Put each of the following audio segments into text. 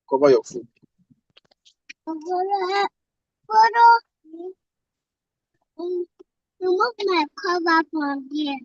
Cover your food. Remove my cover from here.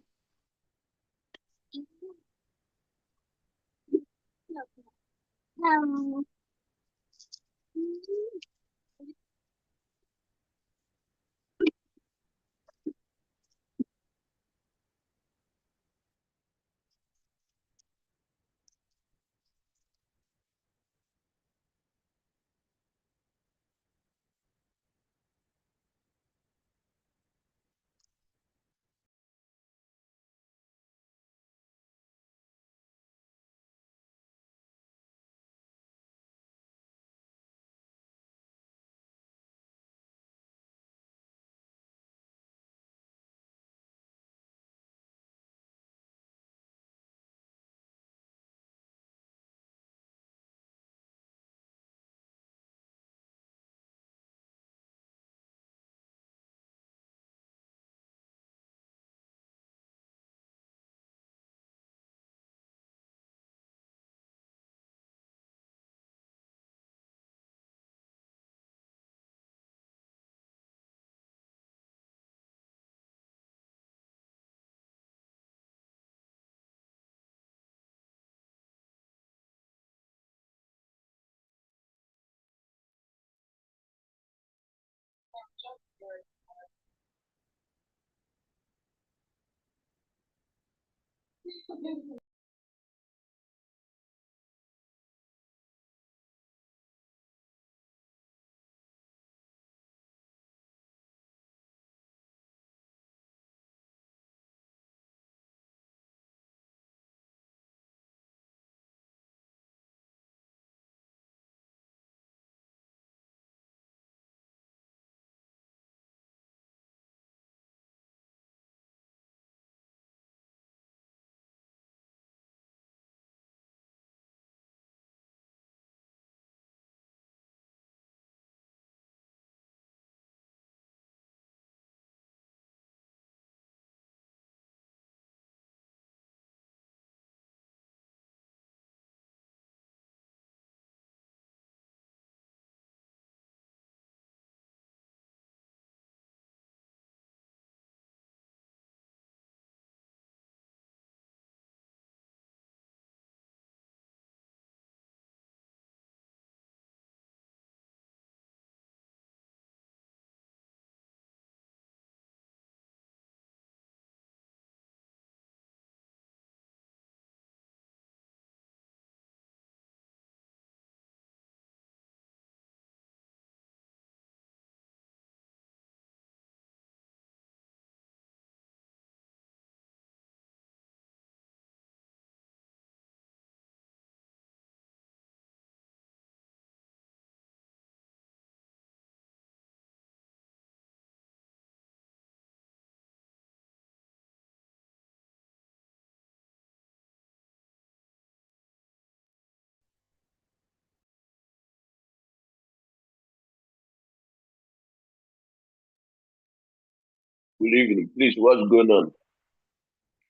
Good evening. Please, what's going on?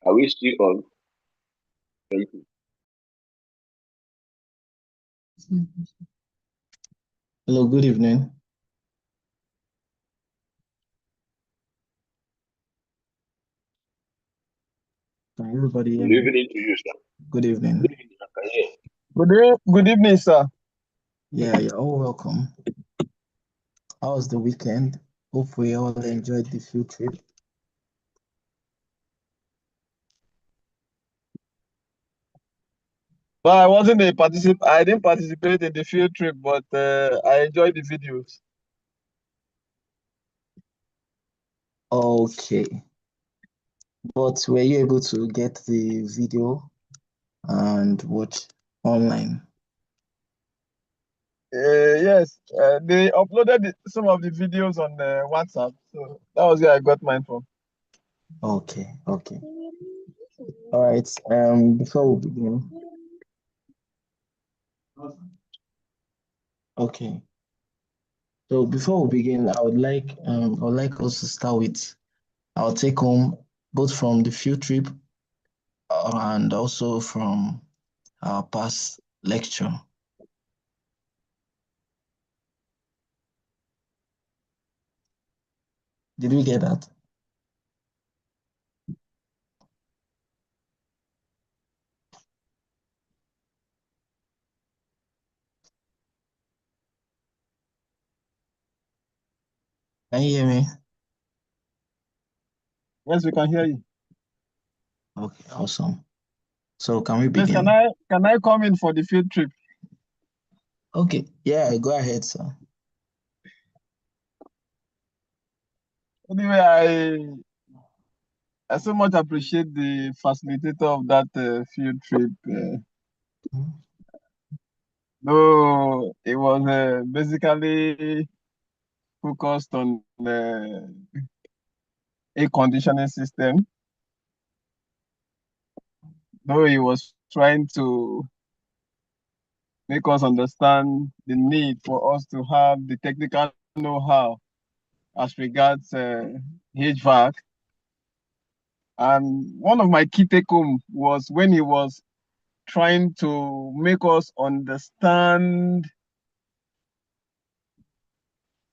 Are we still on? Thank you. Hello, good evening. Can everybody hear Good me? evening to you, sir. Good evening. Good evening, I can hear. Good evening, sir. Yeah, you're all welcome. How was the weekend? Hope we all enjoyed the field trip. Well, I didn't participate in the field trip, but I enjoyed the videos. Okay. But were you able to get the video and watch online? Yes, they uploaded some of the videos on WhatsApp, so that was where I got mine from. Okay, okay. All right. Before we begin. Okay. So before we begin, I would like us to start with our take home, both from the field trip and also from our past lecture. Did we get that? Can you hear me? Yes, we can hear you. Okay, awesome. So can we Please, begin? can I come in for the field trip? Okay, yeah, go ahead, sir. Anyway, I so much appreciate the facilitator of that field trip. Though it was basically focused on the air conditioning system, though he was trying to make us understand the need for us to have the technical know-how as regards HVAC. And one of my key take-home was when he was trying to make us understand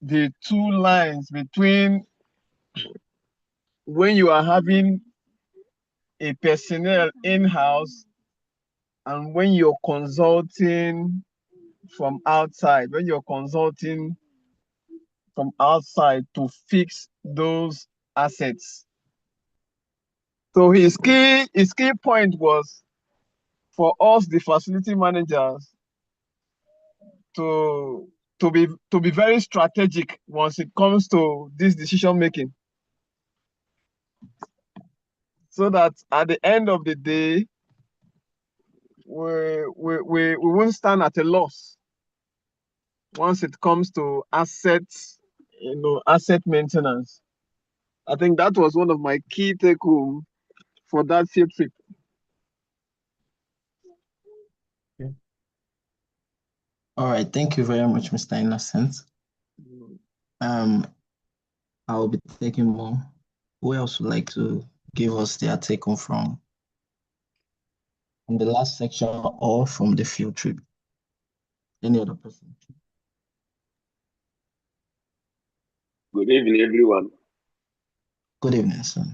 the two lines between when you are having a personnel in-house and when you're consulting from outside, when you're consulting from outside to fix those assets. So his key point was for us, the facility managers, to be very strategic once it comes to this decision making, so that at the end of the day, we won't stand at a loss once it comes to assets, asset maintenance. I think that was one of my key take home for that field trip. All right, thank you very much, Mr. Innocent. I'll be taking more. Who else would like to give us their take home from the last section or from the field trip? Any other person? Good evening, everyone. Good evening, sir.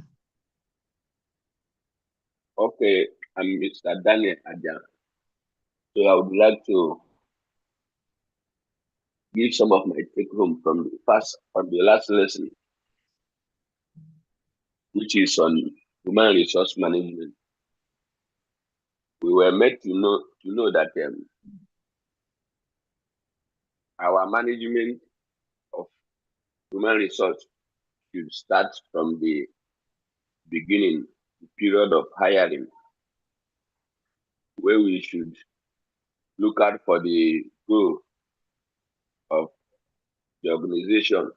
Okay, I'm Mr. Daniel Adjan. So I would like to give some of my take home from the last lesson, which is on human resource management. We were made to know that our management of human resource should start from the beginning, the period of hiring, where we should look out for the goal of the organization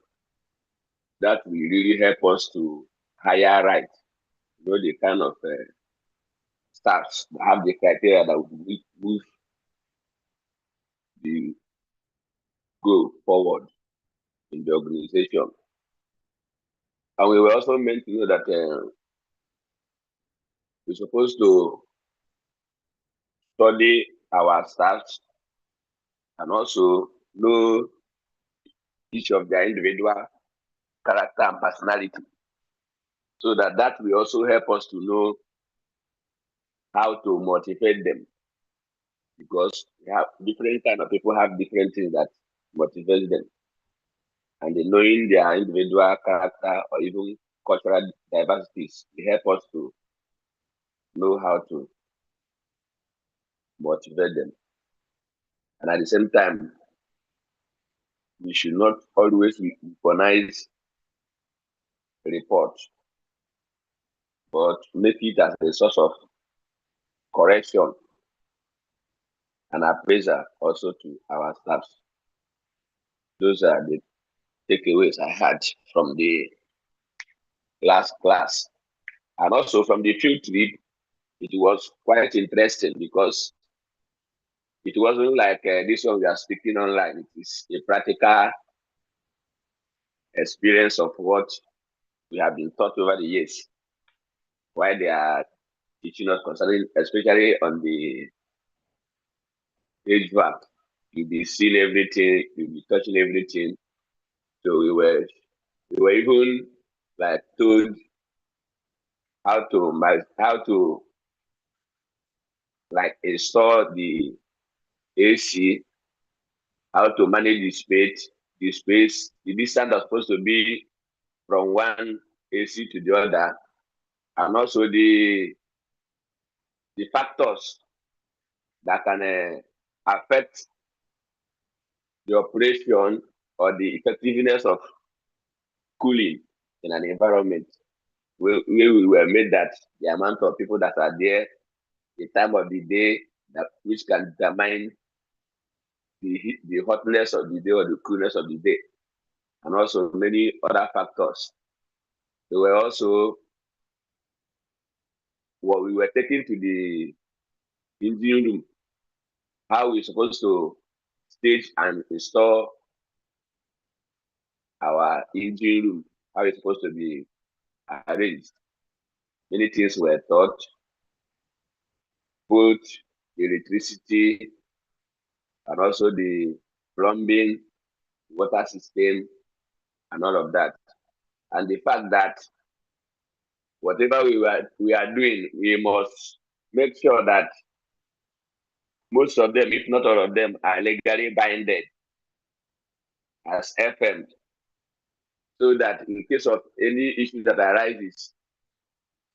that will really help us to hire right. The kind of staffs that have the criteria that will move the goal forward in the organization. And we were also meant to know that we're supposed to study our staffs and also know each of their individual character and personality, so that will also help us to know how to motivate them, because we have different kind of people have different things that motivate them, and knowing their individual character or even cultural diversities will help us to know how to motivate them. And at the same time, we should not always weaponize reports, but make it as a source of correction and appraisal also to our staffs. Those are the takeaways I had from the last class. And also from the field trip, it was quite interesting because it wasn't like this one we are speaking online. It is a practical experience of what we have been taught over the years, while they are teaching us concerning, especially on the HVAC. You'll be seeing everything, you'll be touching everything. So we were even like told how to like install the AC, how to manage the distance that's supposed to be from one AC to the other, and also the factors that can affect the operation or the effectiveness of cooling in an environment where we were made that the amount of people that are there, the time of the day, that which can determine the hotness of the day or the coolness of the day, and also many other factors. They were also what we were taking to the engine room, how we're supposed to stage and install our engine room, how it's supposed to be arranged. Many things were taught, both electricity and also the plumbing, water system, and all of that. And the fact that whatever we are doing, we must make sure that most of them, if not all of them, are legally binded as FM, so that in case of any issue that arises,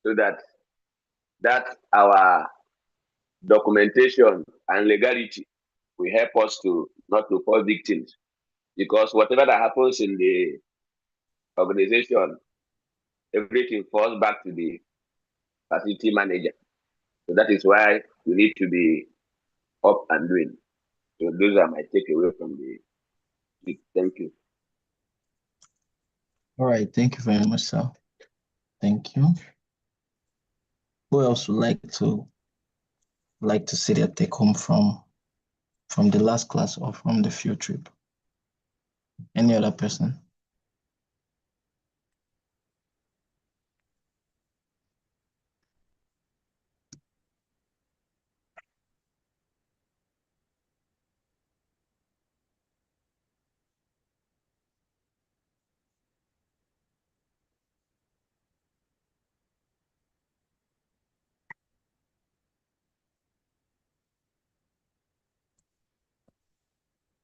so that our documentation and legality will help us to not to fall victims. Because whatever that happens in the organization, everything falls back to the facility manager. So that is why we need to be up and doing. So those are my takeaway from the speech. Thank you. All right, thank you very much, sir. Thank you. Who else would like to see their take home from the last class or from the field trip? Any other person?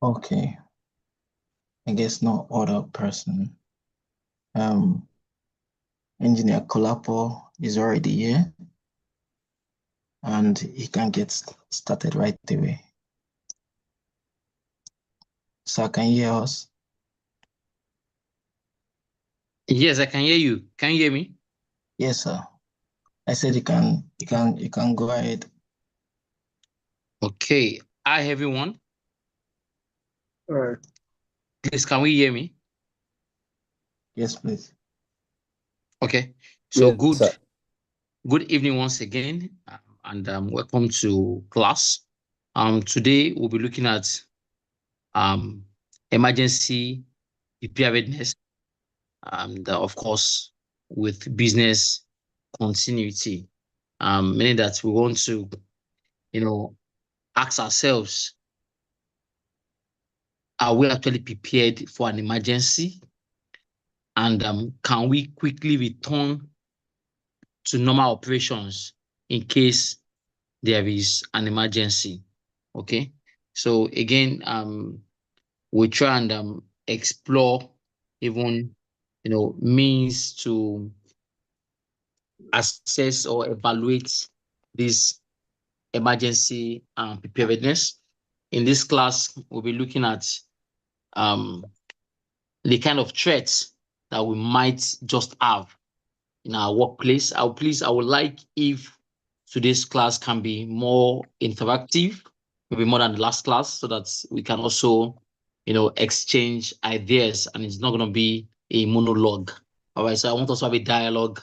Okay. I guess no other person. Engineer Kolapo is already here and he can get started right away. Sir, can you hear us? Yes, I can hear you. Can you hear me? Yes, sir. I said you can go ahead. Okay. Hi, everyone. All right. Please, can we hear me? Yes, please. Okay. So Yes, sir. good evening once again, and welcome to class. Today we'll be looking at emergency preparedness, and of course with business continuity. Meaning that we want to, ask ourselves, are we actually prepared for an emergency? And can we quickly return to normal operations in case there is an emergency? Okay. So again, we try and explore even, means to assess or evaluate this emergency preparedness. In this class, we'll be looking at the kind of threats that we might just have in our workplace. I would like if today's class can be more interactive, maybe more than the last class, so that we can also, exchange ideas and it's not going to be a monologue. All right. So I want us to have a dialogue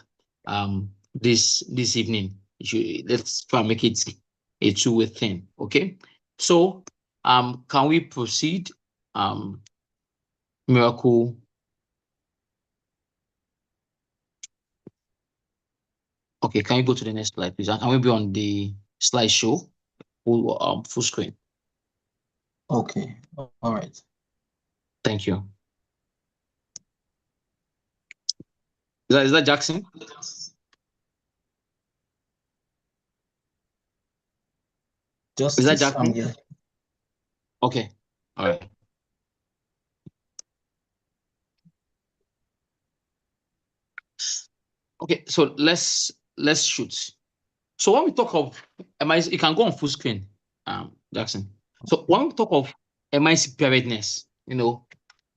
this evening. Let's try and make it a two-way thing. Okay. So can we proceed? Miracle. Okay, can you go to the next slide, please? Can we be on the slideshow, full screen? Okay. All right. Thank you. Is that Jackson? Just Is that Sam, Jackson? yeah. Okay. All right. Okay, so let's shoot. So when we talk of MIC, you can go on full screen, Jackson. So when we talk of MIC preparedness,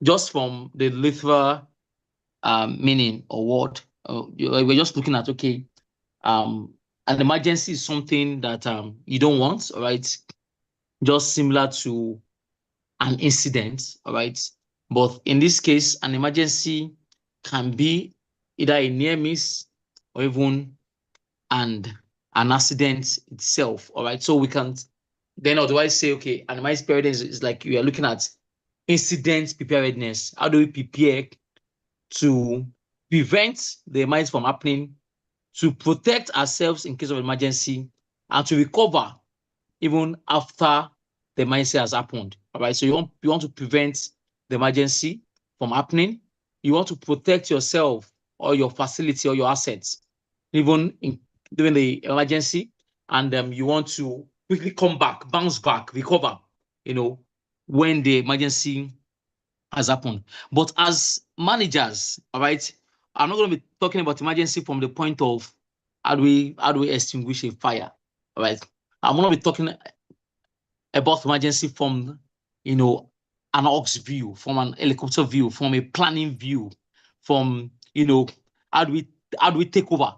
just from the literal meaning or word, we're just looking at, okay, an emergency is something that you don't want, all right? Just similar to an incident, all right? But in this case, an emergency can be either a near miss or even an accident itself, all right? So we can then otherwise say, okay, an emergency preparedness is like you are looking at incident preparedness. How do we prepare to prevent the emergency from happening, to protect ourselves in case of emergency, and to recover even after the emergency has happened. All right. So you want to prevent the emergency from happening. You want to protect yourself or your facility or your assets, even during the emergency, and you want to quickly come back, bounce back, recover. When the emergency has happened. But as managers, all right, I'm not going to be talking about emergency from the point of how do we extinguish a fire, all right? I'm going to be talking about emergency from an ox view, from an helicopter view, from a planning view, from how do we take over,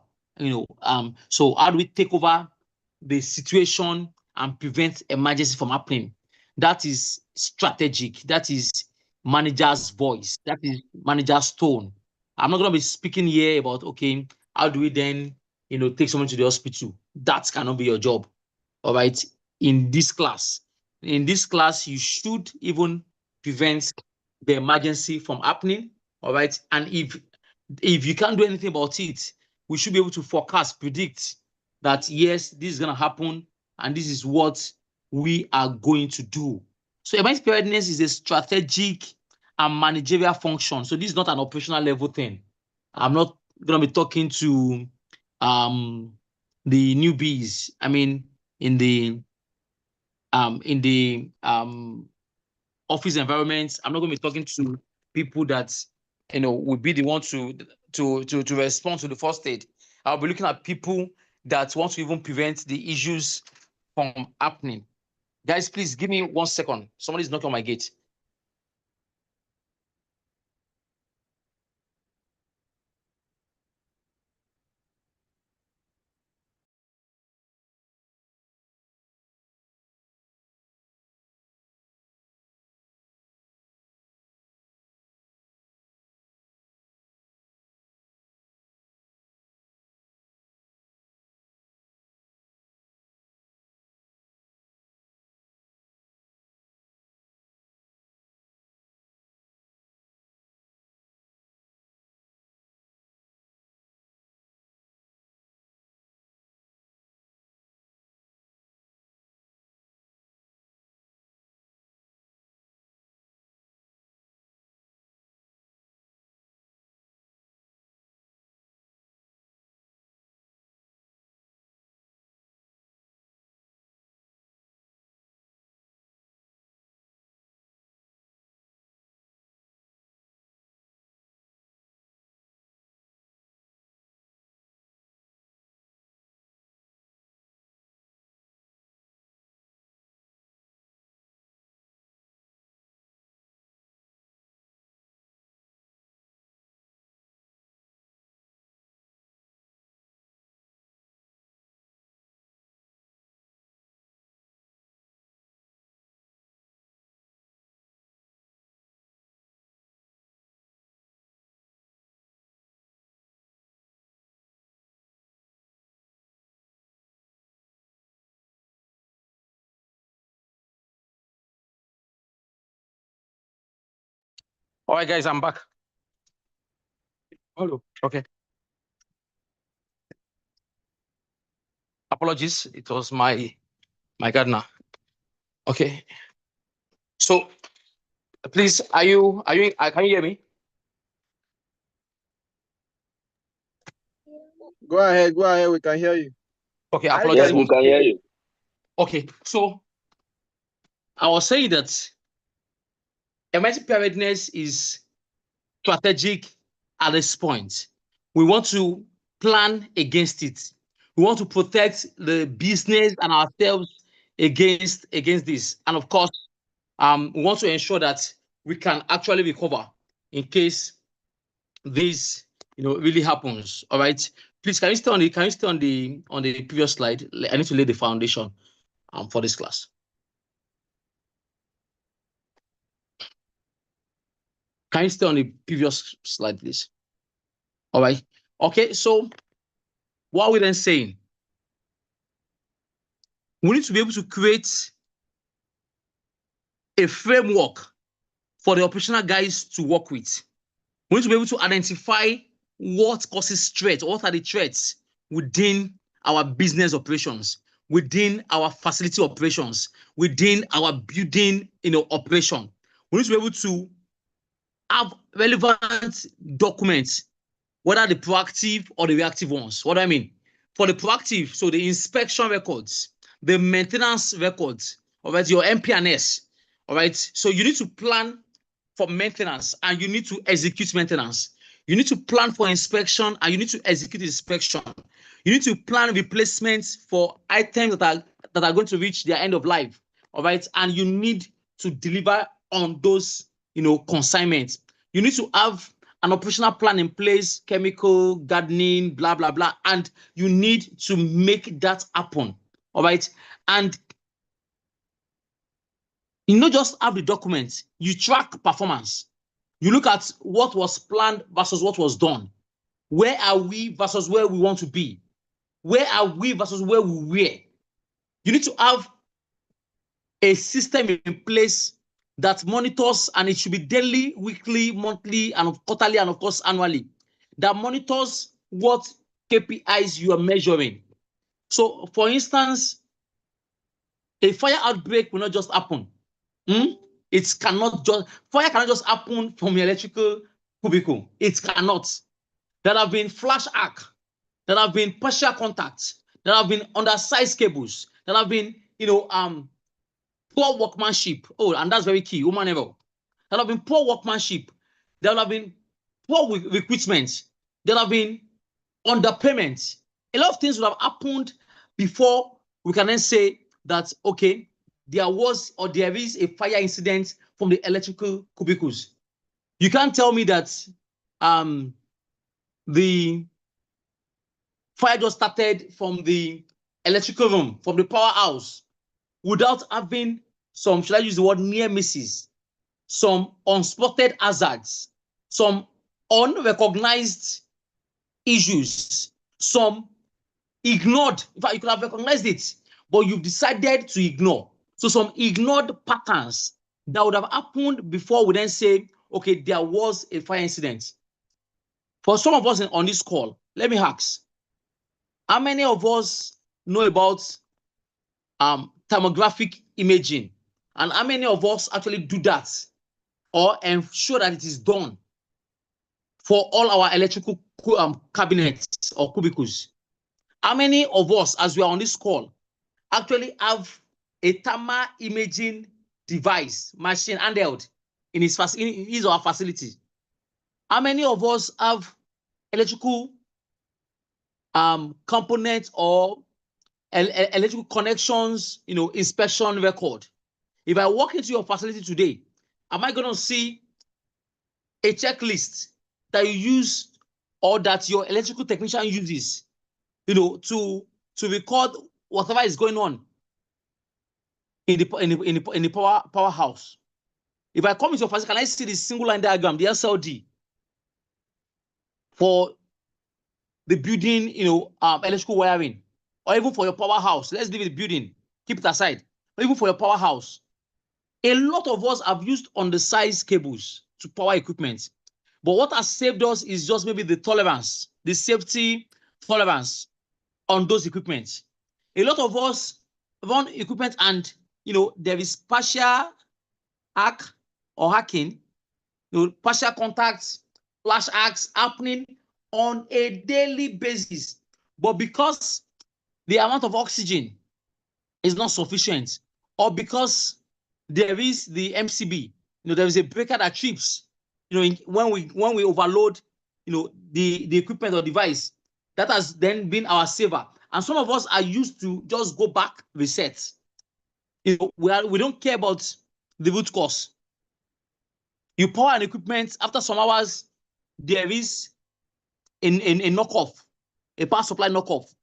so how do we take over the situation and prevent emergency from happening? That is strategic. That is manager's voice. That is manager's tone. I'm not going to be speaking here about, okay, how do we then take someone to the hospital? That cannot be your job. All right. In this class, you should even prevent the emergency from happening. All right. And if you can't do anything about it, we should be able to forecast, predict that yes, this is going to happen and this is what we are going to do. So emergency preparedness is a strategic and managerial function. So this is not an operational level thing. I'm not going to be talking to the newbies. I mean, in the office environments. I'm not going to be talking to people that will be the one to respond to the first aid. I'll be looking at people that want to even prevent the issues from happening. Guys, please give me 1 second. Somebody's knocking on my gate. All right, guys, I'm back. Hello. Okay. Apologies. It was my gardener. Okay. So please, can you hear me? Go ahead. Go ahead. We can hear you. Okay, I Yes, apologize. we can hear you. Okay, so I was saying that emergency preparedness is strategic at this point. We want to plan against it. We want to protect the business and ourselves against this. And of course, we want to ensure that we can actually recover in case this really happens. All right. Please, can you stay on the previous slide? I need to lay the foundation for this class. Can you stay on the previous slide, please? All right. Okay, so what are we then saying? We need to be able to create a framework for the operational guys to work with. We need to be able to identify what causes threats, what are the threats within our business operations, within our facility operations, within our building operation. We need to be able to have relevant documents, whether the proactive or the reactive ones. What do I mean? For the proactive, so the inspection records, the maintenance records, all right, your MP&S, all right. So you need to plan for maintenance and you need to execute maintenance. You need to plan for inspection and you need to execute inspection. You need to plan replacements for items that are going to reach their end of life, all right. And you need to deliver on those, consignments. You need to have an operational plan in place, chemical, gardening, blah, blah, blah. And you need to make that happen. All right. And you not just have the documents, you track performance. You look at what was planned versus what was done. Where are we versus where we want to be? Where are we versus where we were? You need to have a system in place that monitors, and it should be daily, weekly, monthly, and quarterly, and of course annually, that monitors what KPIs you are measuring. So, for instance, a fire outbreak will not just happen. It cannot just, fire cannot just happen from the electrical cubicle. It cannot. There have been flash arc, there have been partial contacts, there have been undersized cables, there have been, poor workmanship. Oh, and that's very key, human error. There have been poor workmanship. There have been poor recruitment. There have been underpayment. A lot of things would have happened before we can then say that, okay, there was or there is a fire incident from the electrical cubicles. You can't tell me that the fire just started from the electrical room, from the powerhouse, without having some, should I use the word, near misses, some unspotted hazards, some unrecognized issues, some ignored. In fact, you could have recognized it, but you've decided to ignore. So some ignored patterns that would have happened before we then say, okay, there was a fire incident. For some of us on this call, let me ask, how many of us know about thermographic imaging? And how many of us actually do that or ensure that it is done for all our electrical cabinets or cubicles? How many of us, as we are on this call, actually have a thermal imaging device, machine, handheld in his or her facility? How many of us have electrical components or electrical connections, inspection record? If I walk into your facility today, am I going to see a checklist that you use or that your electrical technician uses, to record whatever is going on in the powerhouse? If I come into your facility, can I see the single line diagram, the SLD for the building, electrical wiring, or even for your powerhouse? Let's leave the building, keep it aside. Or even for your powerhouse, a lot of us have used undersized cables to power equipment. But what has saved us is just maybe the tolerance, the safety tolerance on those equipment. A lot of us run equipment and, there is partial hack or hacking, partial contacts, flash hacks happening on a daily basis. But because the amount of oxygen is not sufficient, or because there is the MCB, there is a breaker that trips, when we overload, the equipment or device, that has then been our saver. And some of us are used to just go back, reset. We don't care about the root cause. You power an equipment, after some hours, there is a knockoff, a power supply knockoff.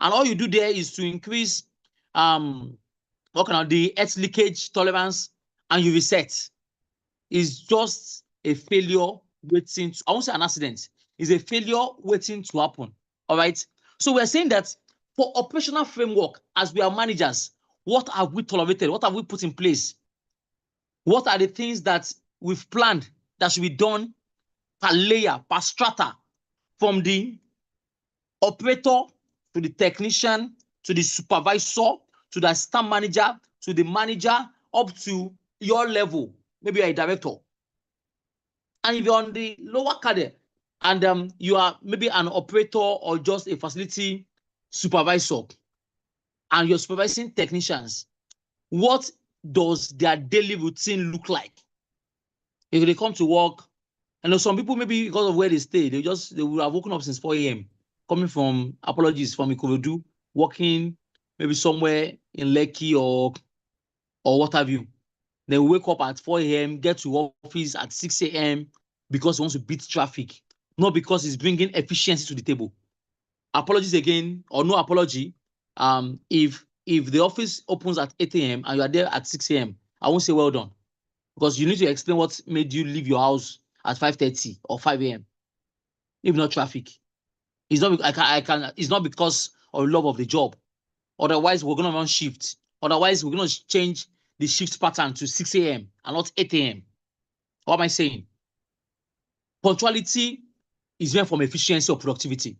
And all you do there is to increase the earth leakage tolerance, and you reset. It's just a failure waiting to, I won't say an accident, it's a failure waiting to happen. All right. So we're saying that for operational framework, as we are managers, what have we tolerated? What have we put in place? What are the things that we've planned that should be done per layer, per strata, from the operator to the technician to the supervisor to the assistant manager to the manager up to your level? Maybe you're a director. And if you're on the lower cadre and you are maybe an operator or just a facility supervisor and you're supervising technicians, what does their daily routine look like? If they come to work, some people, maybe because of where they stay, they would have woken up since 4 a.m. coming from, apologies, from Ikorodu, working maybe somewhere in Lekki or what have you. They wake up at 4 a.m., get to office at 6 a.m. because he wants to beat traffic, not because he's bringing efficiency to the table. Apologies again, or no apology. If the office opens at 8 a.m. and you are there at 6 a.m., I won't say well done, because you need to explain what made you leave your house at 5:30 or 5 a.m. if not traffic. It's not it's not because of love of the job. Otherwise, we're gonna run shift. Otherwise, we're gonna change the shift pattern to 6 a.m. and not 8 a.m. What am I saying? Punctuality is meant from efficiency or productivity.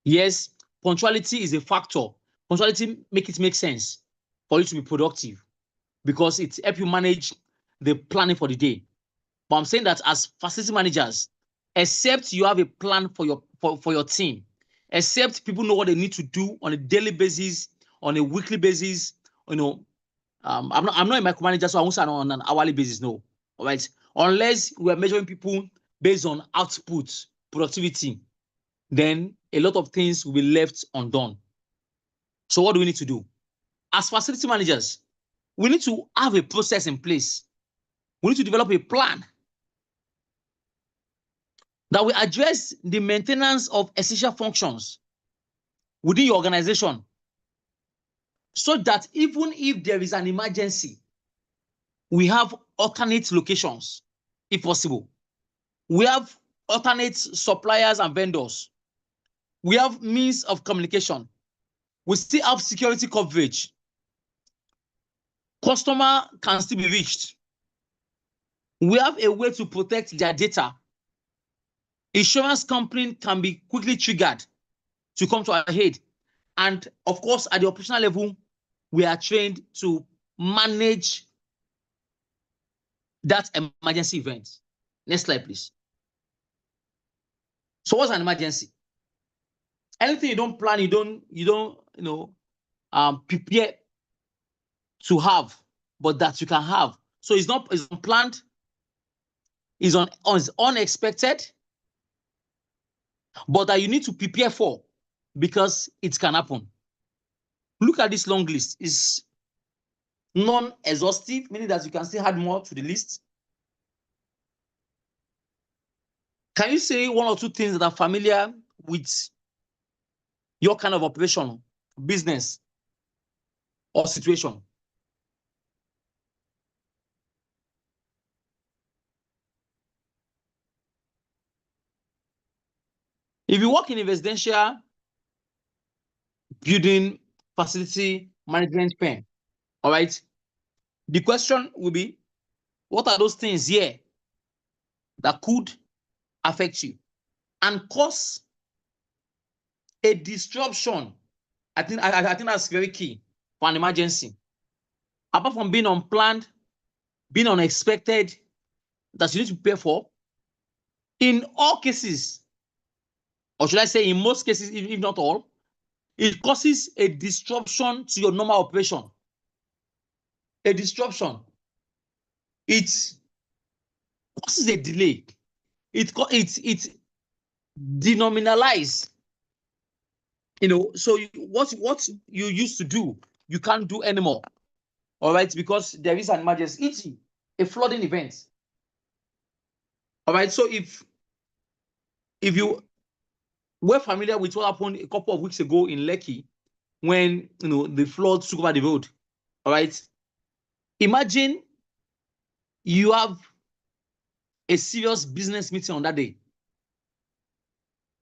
Yes, punctuality is a factor. Punctuality make sense for you to be productive, because it helps you manage the planning for the day. But I'm saying that as facility managers, except you have a plan for your team, except people know what they need to do on a daily basis, on a weekly basis, I'm not a micromanager, so I won't say on an hourly basis, no. All right. Unless we are measuring people based on output, productivity, then a lot of things will be left undone. So what do we need to do? As facility managers, we need to have a process in place. We need to develop a plan that will address the maintenance of essential functions within your organization, so that even if there is an emergency, we have alternate locations, if possible. We have alternate suppliers and vendors. We have means of communication. We still have security coverage. Customer can still be reached. We have a way to protect their data. Insurance company can be quickly triggered to come to our aid. And of course, at the operational level, we are trained to manage that emergency event. Next slide, please. So what's an emergency? Anything you don't plan, you don't prepare to have, but that you can have. So it's unplanned, it's unexpected, but that you need to prepare for, because it can happen. Look at this long list. It's non-exhaustive, meaning that you can still add more to the list. Can you say one or two things that are familiar with your kind of operation, business, or situation? If you work in a residential building facility management firm, all right, the question will be, what are those things here that could affect you and cause a disruption? I think that's very key for an emergency. Apart from being unplanned, being unexpected, that you need to prepare for, in all cases, or should I say in most cases, if not all, it causes a disruption to your normal operation. A disruption. It causes a delay. It denominalize. So what you used to do, you can't do anymore. All right, because there is an emergency, e.g., a flooding event. All right, so if you were familiar with what happened a couple of weeks ago in Lekki, when the flood took over the road, all right, imagine you have a serious business meeting on that day,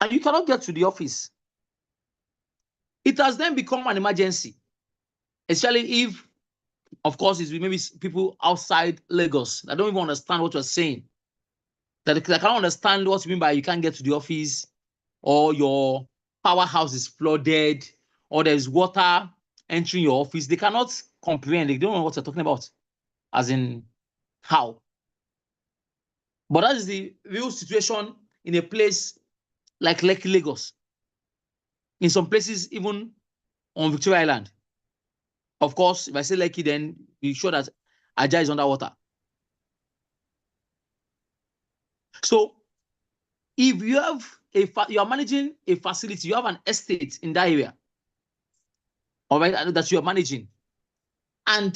and you cannot get to the office. It has then become an emergency, especially if, of course, it's maybe people outside Lagos that don't even understand what you're saying. That they can't understand what you mean by you can't get to the office, or your powerhouse is flooded, or there's water entering your office. They cannot comprehend. They don't know what you're talking about, as in how. But that is the real situation in a place like Lekki, Lagos. In some places, even on Victoria Island. Of course, if I say Lekki, then be sure that Ajah is underwater. So, if you have you are managing a facility, you have an estate in that area, all right, that you are managing, and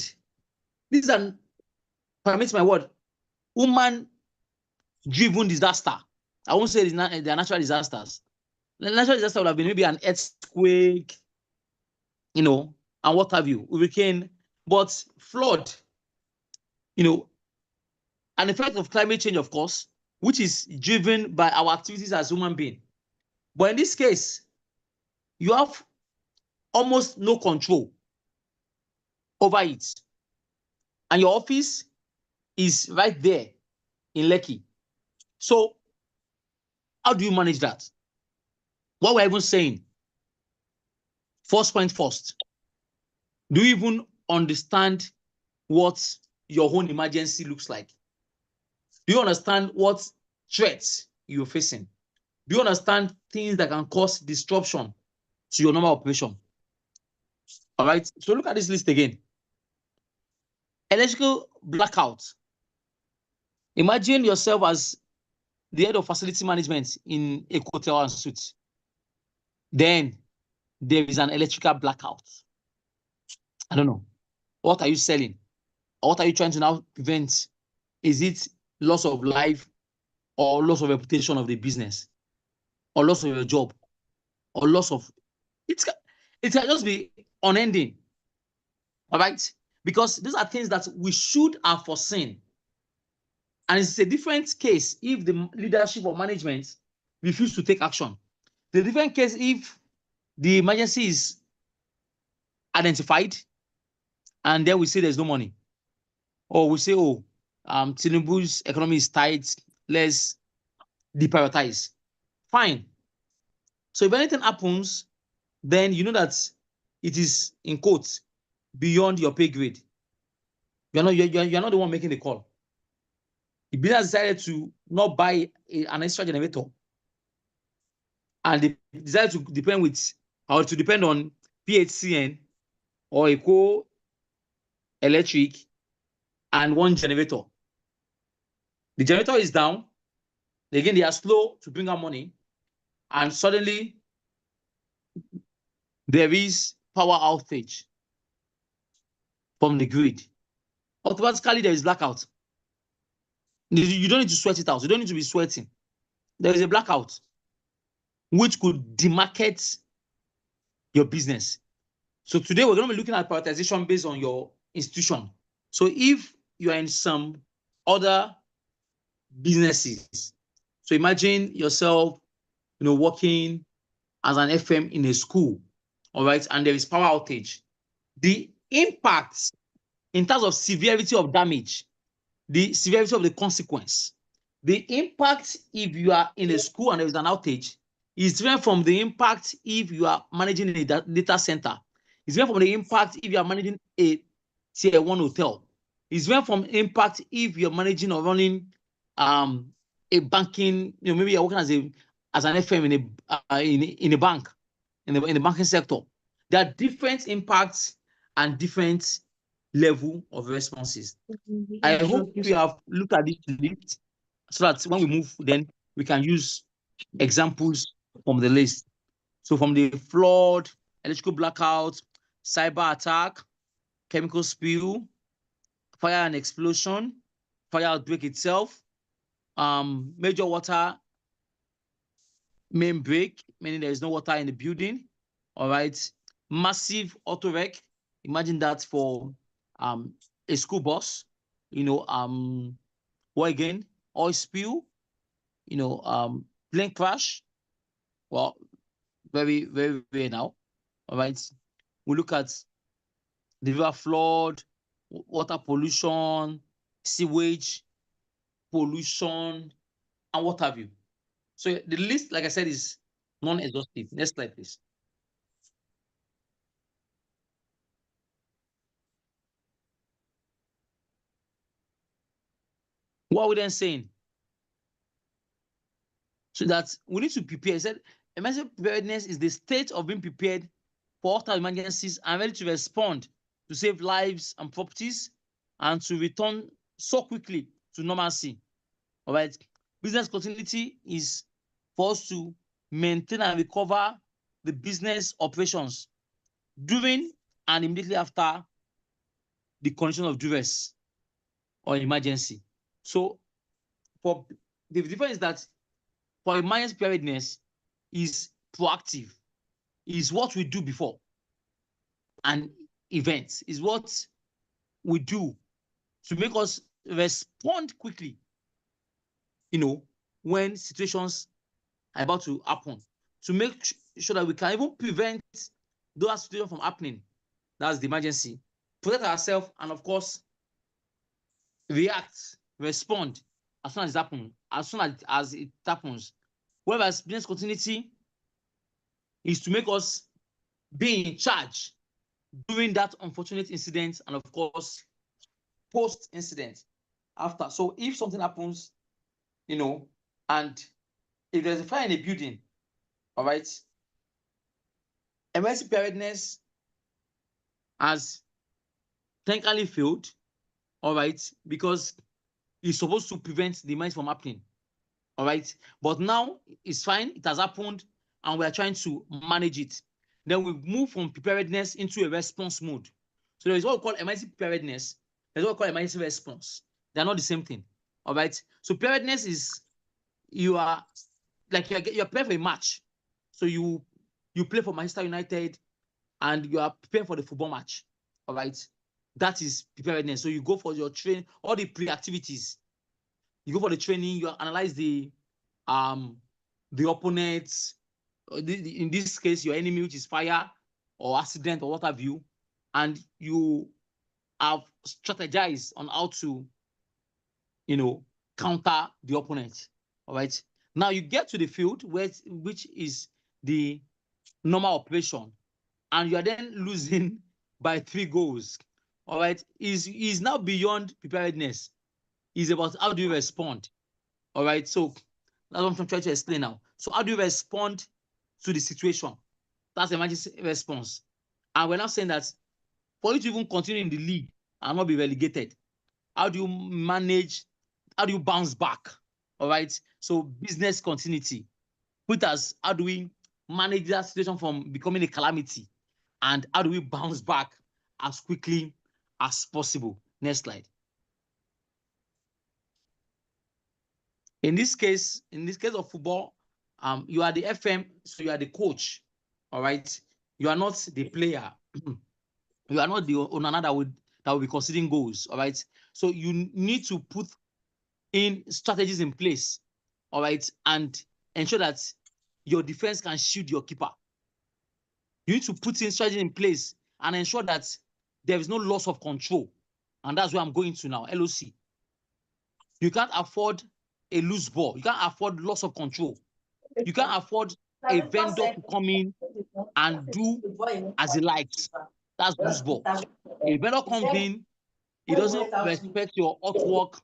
this is an, permit my word, human-driven disaster. I won't say they are natural disasters. The natural disaster would have been maybe an earthquake, and what have you, hurricane, but flood, an effect of climate change, of course, which is driven by our activities as human beings. But in this case, you have almost no control over it. And your office is right there in Lekki. So how do you manage that? What we're even saying, first point first, do you even understand what your own emergency looks like? Do you understand what threats you're facing? Do you understand things that can cause disruption to your normal operation? All right, so look at this list again. Electrical blackout. Imagine yourself as the head of facility management in a hotel and suite. Then there is an electrical blackout. I don't know. What are you selling? Or what are you trying to now prevent? Is it loss of life, or loss of reputation of the business, or loss of your job, or loss of it can just be unending. All right, because these are things that we should have foreseen, and it's a different case if the leadership or management refuse to take action. The different case if the emergency is identified and then we say there's no money, or we say, oh, Tinubu's economy is tight, let's deprioritize. Fine. So if anything happens, then you know that it is, in quotes, beyond your pay grade. You're not the one making the call. The business decided to not buy an extra generator, and they decided to depend on PHCN or Eco Electric and one generator. The generator is down. Again, they are slow to bring out money, and suddenly there is power outage from the grid. Automatically, there is blackout. You don't need to sweat it out. You don't need to be sweating. There is a blackout, which could demarcate your business. So today, we're going to be looking at prioritization based on your institution. So if you are in some other businesses, so imagine yourself, working as an FM in a school, all right, and there is power outage. The impact in terms of severity of damage, the severity of the consequence, the impact if you are in a school and there is an outage is different from the impact if you are managing a data center. It's different from the impact if you are managing a tier 1 hotel. It's different from impact if you're managing or running a banking, maybe you're working as a as an FM in a bank, in the banking sector. There are different impacts and different level of responses. I hope we have looked at this list so that when we move, then we can use examples from the list. So from the flood, electrical blackout, cyber attack, chemical spill, fire and explosion, fire outbreak itself, major water main break, meaning there is no water in the building. All right. Massive auto wreck. Imagine that for a school bus, what again? Oil spill, plane crash. Well, very, very, very now. All right. We look at the river flood, water pollution, sewage pollution, and what have you. So the list, like I said, is non-exhaustive. Next slide, please. What are we then saying? So that we need to prepare. I said emergency preparedness is the state of being prepared for all types of emergencies and ready to respond to save lives and properties and to return so quickly to normalcy. All right. Business continuity is for us to maintain and recover the business operations during and immediately after the condition of duress or emergency. So for the difference is that for emergency preparedness is proactive, is what we do before an event, is what we do to make us respond quickly, when situations are about to happen, to make sure that we can even prevent those situations from happening. That's the emergency. Protect ourselves and, of course, react, respond as soon as it happens, as it happens. Whereas business continuity is to make us be in charge during that unfortunate incident and, of course, post-incident after. So if something happens, and if there's a fire in a building, all right, emergency preparedness has technically failed, all right, because it's supposed to prevent the emergency from happening, all right. But now it's fine, it has happened, and we are trying to manage it. Then we move from preparedness into a response mode. So there is what we call emergency preparedness. There's what we call emergency response. They are not the same thing, all right. So preparedness is you are like you're preparing for a match. So you play for Manchester United and you are preparing for the football match, all right. That is preparedness. So you go for your training, all the pre-activities. You go for the training, you analyze the opponents, in this case, your enemy, which is fire or accident or what have you, and you have strategized on how to, counter the opponent. All right. Now you get to the field, which is the normal operation, and you are then losing by 3 goals. All right. Is now beyond preparedness. It's about how do you respond. All right. So that's what I'm trying to explain now. So how do you respond to the situation? That's emergency response. And we're now saying that for you to even continue in the league and not be relegated, how do you manage, how do you bounce back? All right. So business continuity. Put as how do we manage that situation from becoming a calamity? And how do we bounce back as quickly as possible? Next slide. In this case of football, you are the FM, so you are the coach. All right. You are not the player. You are not the owner that will be conceding goals. All right. So you need to put in strategies in place. All right. And ensure that your defense can shield your keeper. You need to put in strategy in place and ensure that there is no loss of control. And that's where I'm going to now, LOC. You can't afford a loose ball. You can't afford loss of control. You can't afford a vendor to come in and do as he likes. That's loose ball. A vendor comes in, he doesn't respect your artwork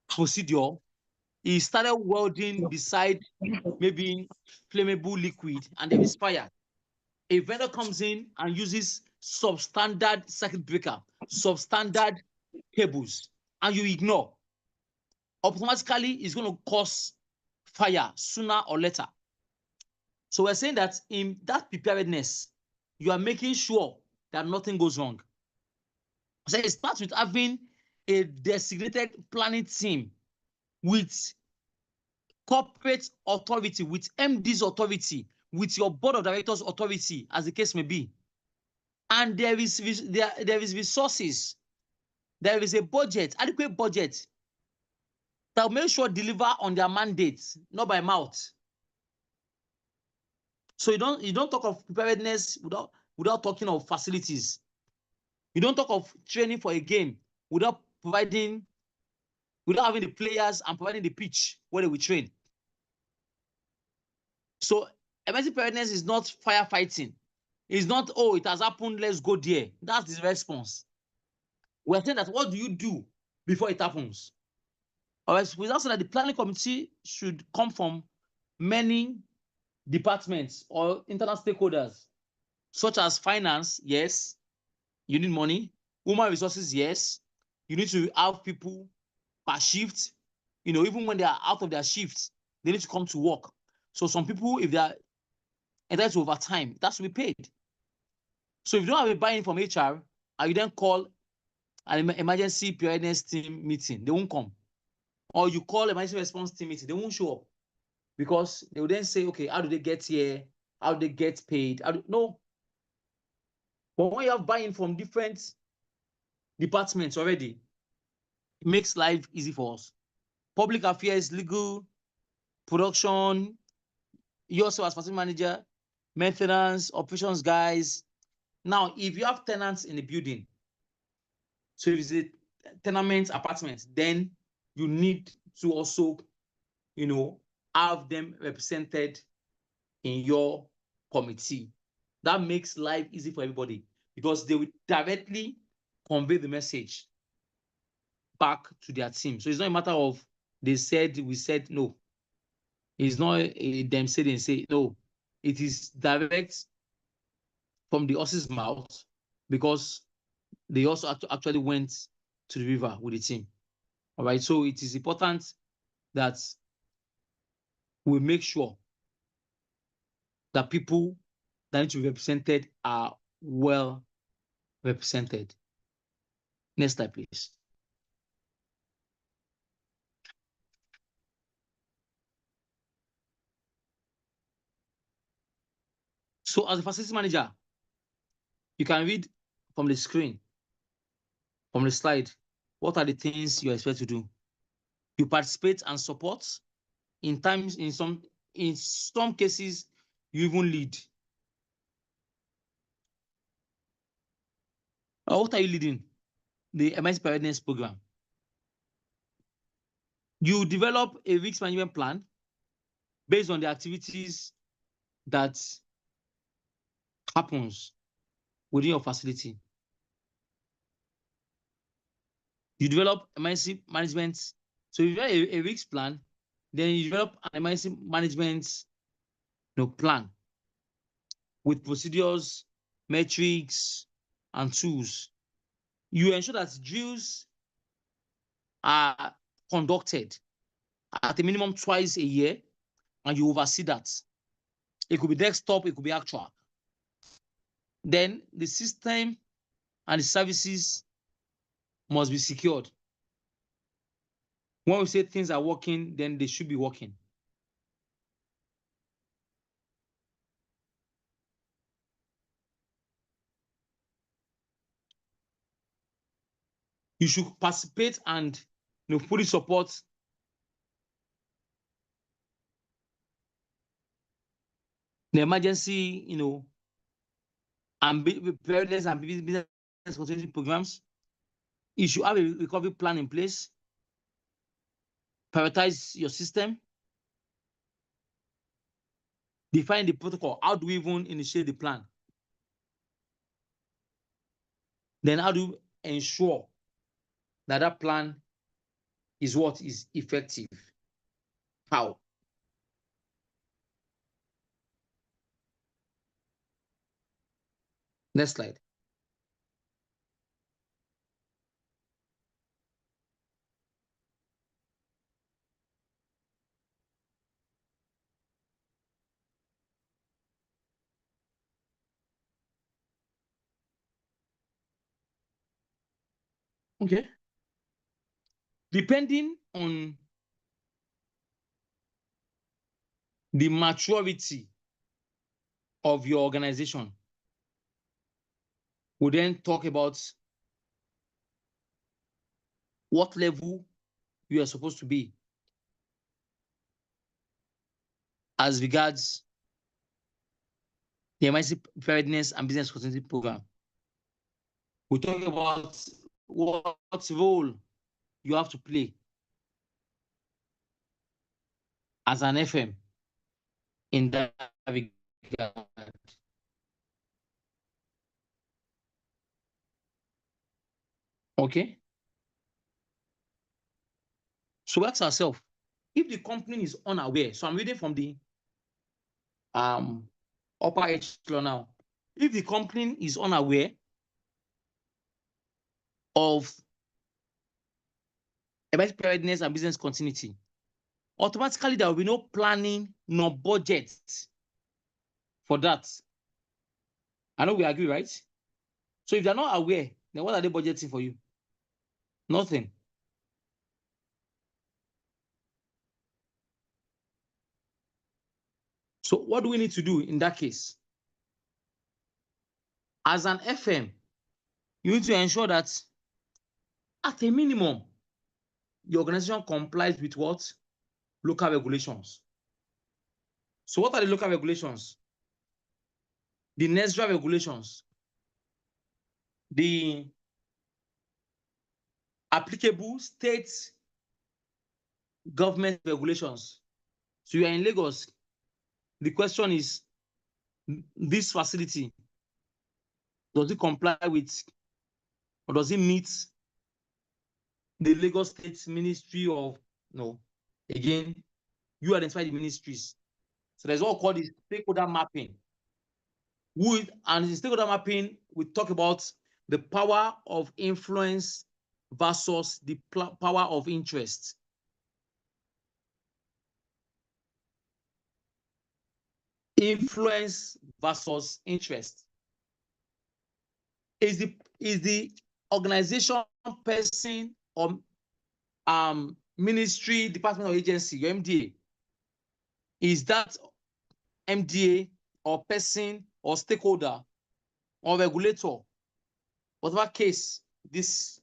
procedure. he started welding beside maybe flammable liquid and there is fire. A vendor comes in and uses substandard circuit breaker, substandard cables, and you ignore. Automatically, it's going to cause fire sooner or later. So we're saying that in that preparedness, you are making sure that nothing goes wrong. So it starts with having a designated planning team with corporate authority, with MD's authority, with your board of directors authority, as the case may be. And there is resources, there is a budget, adequate budget that will make sure deliver on their mandates, not by mouth. So you don't talk of preparedness without talking of facilities. You don't talk of training for a game without having the players and providing the pitch where they will train. So emergency preparedness is not firefighting. It's not, oh, it has happened, let's go there. That's the response. We're saying that what do you do before it happens? All right, we also that the planning committee should come from many departments or internal stakeholders, such as finance, yes, you need money. Human resources, yes. You need to have people per shift. You know, even when they are out of their shifts, they need to come to work. So some people, if they are entitled to overtime, that should be paid. So if you don't have a buy-in from HR, and you then call an emergency preparedness team meeting, they won't come. Or you call emergency response team meeting, they won't show up because they will then say, okay, how do they get here? How do they get paid? No. But when you have buy-in from different departments already, it makes life easy for us. Public affairs, legal, production, you also as facility manager, maintenance, operations guys. Now, if you have tenants in the building, so if it's a tenement apartment, then you need to also, have them represented in your committee. That makes life easy for everybody because they will directly convey the message back to their team. So it's not a matter of they said, we said, no. It's not them say, they say, no. It is direct from the horse's mouth because they also actually went to the river with the team. All right. So it is important that we make sure that people that need to be represented are well represented. Next slide, please. So as a facility manager, you can read from the screen, from the slide, what are the things you expect to do. You participate and support. In some cases, you even lead. What are you leading? The emergency preparedness program. You develop a risk management plan based on the activities that happens within your facility. You develop emergency management. So you develop a risk plan, then you develop an emergency management plan with procedures, metrics, and tools. You ensure that drills are conducted at a minimum twice a year, and you oversee that. It could be desktop, it could be actual. Then the system and the services must be secured. When we say things are working, then they should be working. You should participate and fully support the emergency, and preparedness and business continuity programs. You should have a recovery plan in place. Prioritize your system. Define the protocol. How do we even initiate the plan? Then how do you ensure that that plan is what is effective? power. Next slide. Okay. Depending on the maturity of your organization, we then talk about what level you are supposed to be as regards the FMMC preparedness and business continuity program. We talk about what role you have to play as an FM in that regard. Okay. So ask ourselves, if the company is unaware, so I'm reading from the upper echelon now. If the company is unaware of about preparedness and business continuity, automatically there will be no planning nor budget for that. I know we agree, right? So if they're not aware, then what are they budgeting for you? Nothing. So what do we need to do in that case? As an FM, you need to ensure that at a minimum, the organization complies with what? Local regulations. So what are the local regulations? The NESDRA regulations, the applicable state government regulations. So you are in Lagos. The question is, this facility, does it comply with, or does it meet the Lagos State Ministry of, no, again, you identify the ministries. So there's what called the stakeholder mapping. And the stakeholder mapping, we talk about the power of influence versus the power of interest. Influence versus interest. Is the organization, person, or ministry, department, or agency, your MDA, is that MDA or person or stakeholder or regulator, whatever case this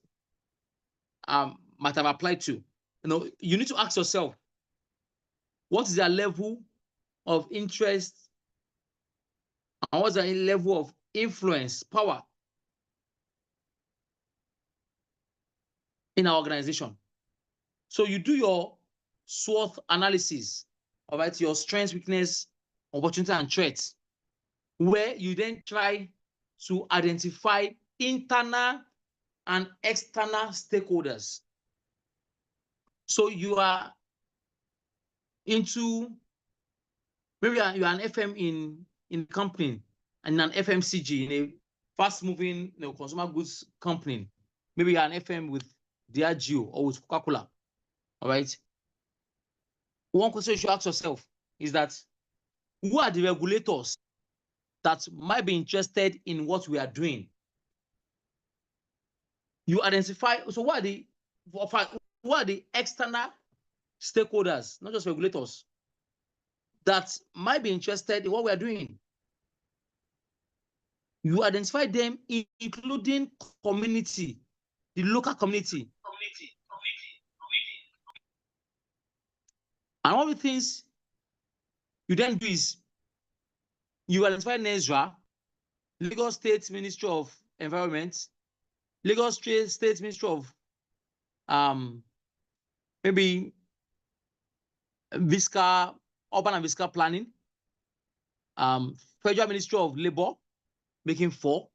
might have applied to, you need to ask yourself, what is their level of interest and what's their level of influence, power in our organization? So you do your SWOT analysis, all right, your strengths, weakness, opportunity, and threats, where you then try to identify internal and external stakeholders. So you are into, maybe you are an FM in a company and an FMCG in a fast-moving consumer goods company. Maybe you're an FM with Diageo or with Coca-Cola. All right. One question you should ask yourself is that, who are the regulators that might be interested in what we are doing? You identify, so who are the external stakeholders, not just regulators, that might be interested in what we are doing? You identify them, including community, the local community. And one of the things you then do is you identify NESDRA, Lagos State Ministry of Environment, Lagos State Ministry of maybe Visca, Urban and Visca Planning, Federal Ministry of Labor, making 4,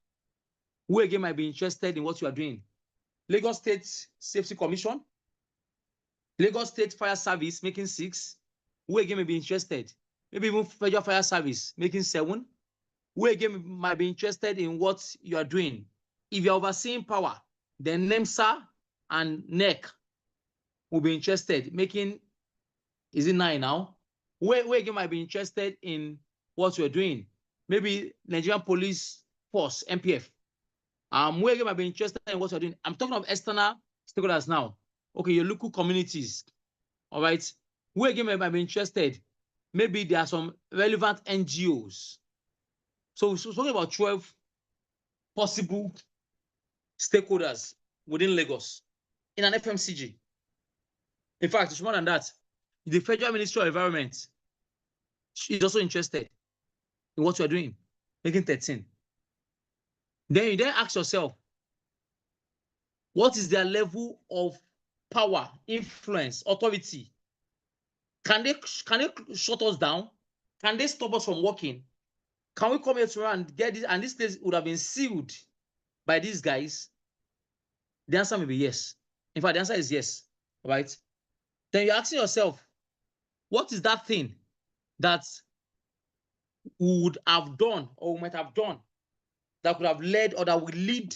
who again might be interested in what you are doing. Lagos State Safety Commission, Lagos State Fire Service, making 6, who again may be interested, maybe even Federal Fire Service making 7, who again might be interested in what you are doing. If you're overseeing power, then NEMSA and NEC will be interested, making, is it 9 now? Who again might be interested in what you're doing. Maybe Nigerian Police Force, MPF. Who again might be interested in what you're doing. I'm talking of external stakeholders now. Okay, your local communities. All right. Who again might be interested. Maybe there are some relevant NGOs. So we're talking about 12 possible stakeholders within Lagos in an FMCG. In fact, it's more than that. The Federal Ministry of Environment is also interested in what you are doing, making 13. Then you ask yourself, what is their level of power, influence, authority? Can they shut us down? Can they stop us from working? Can we come here to and get this? And this place would have been sealed by these guys. The answer may be yes. In fact, the answer is yes, right? Then you're asking yourself, what is that thing that we would have done or we might have done that could have led or that will lead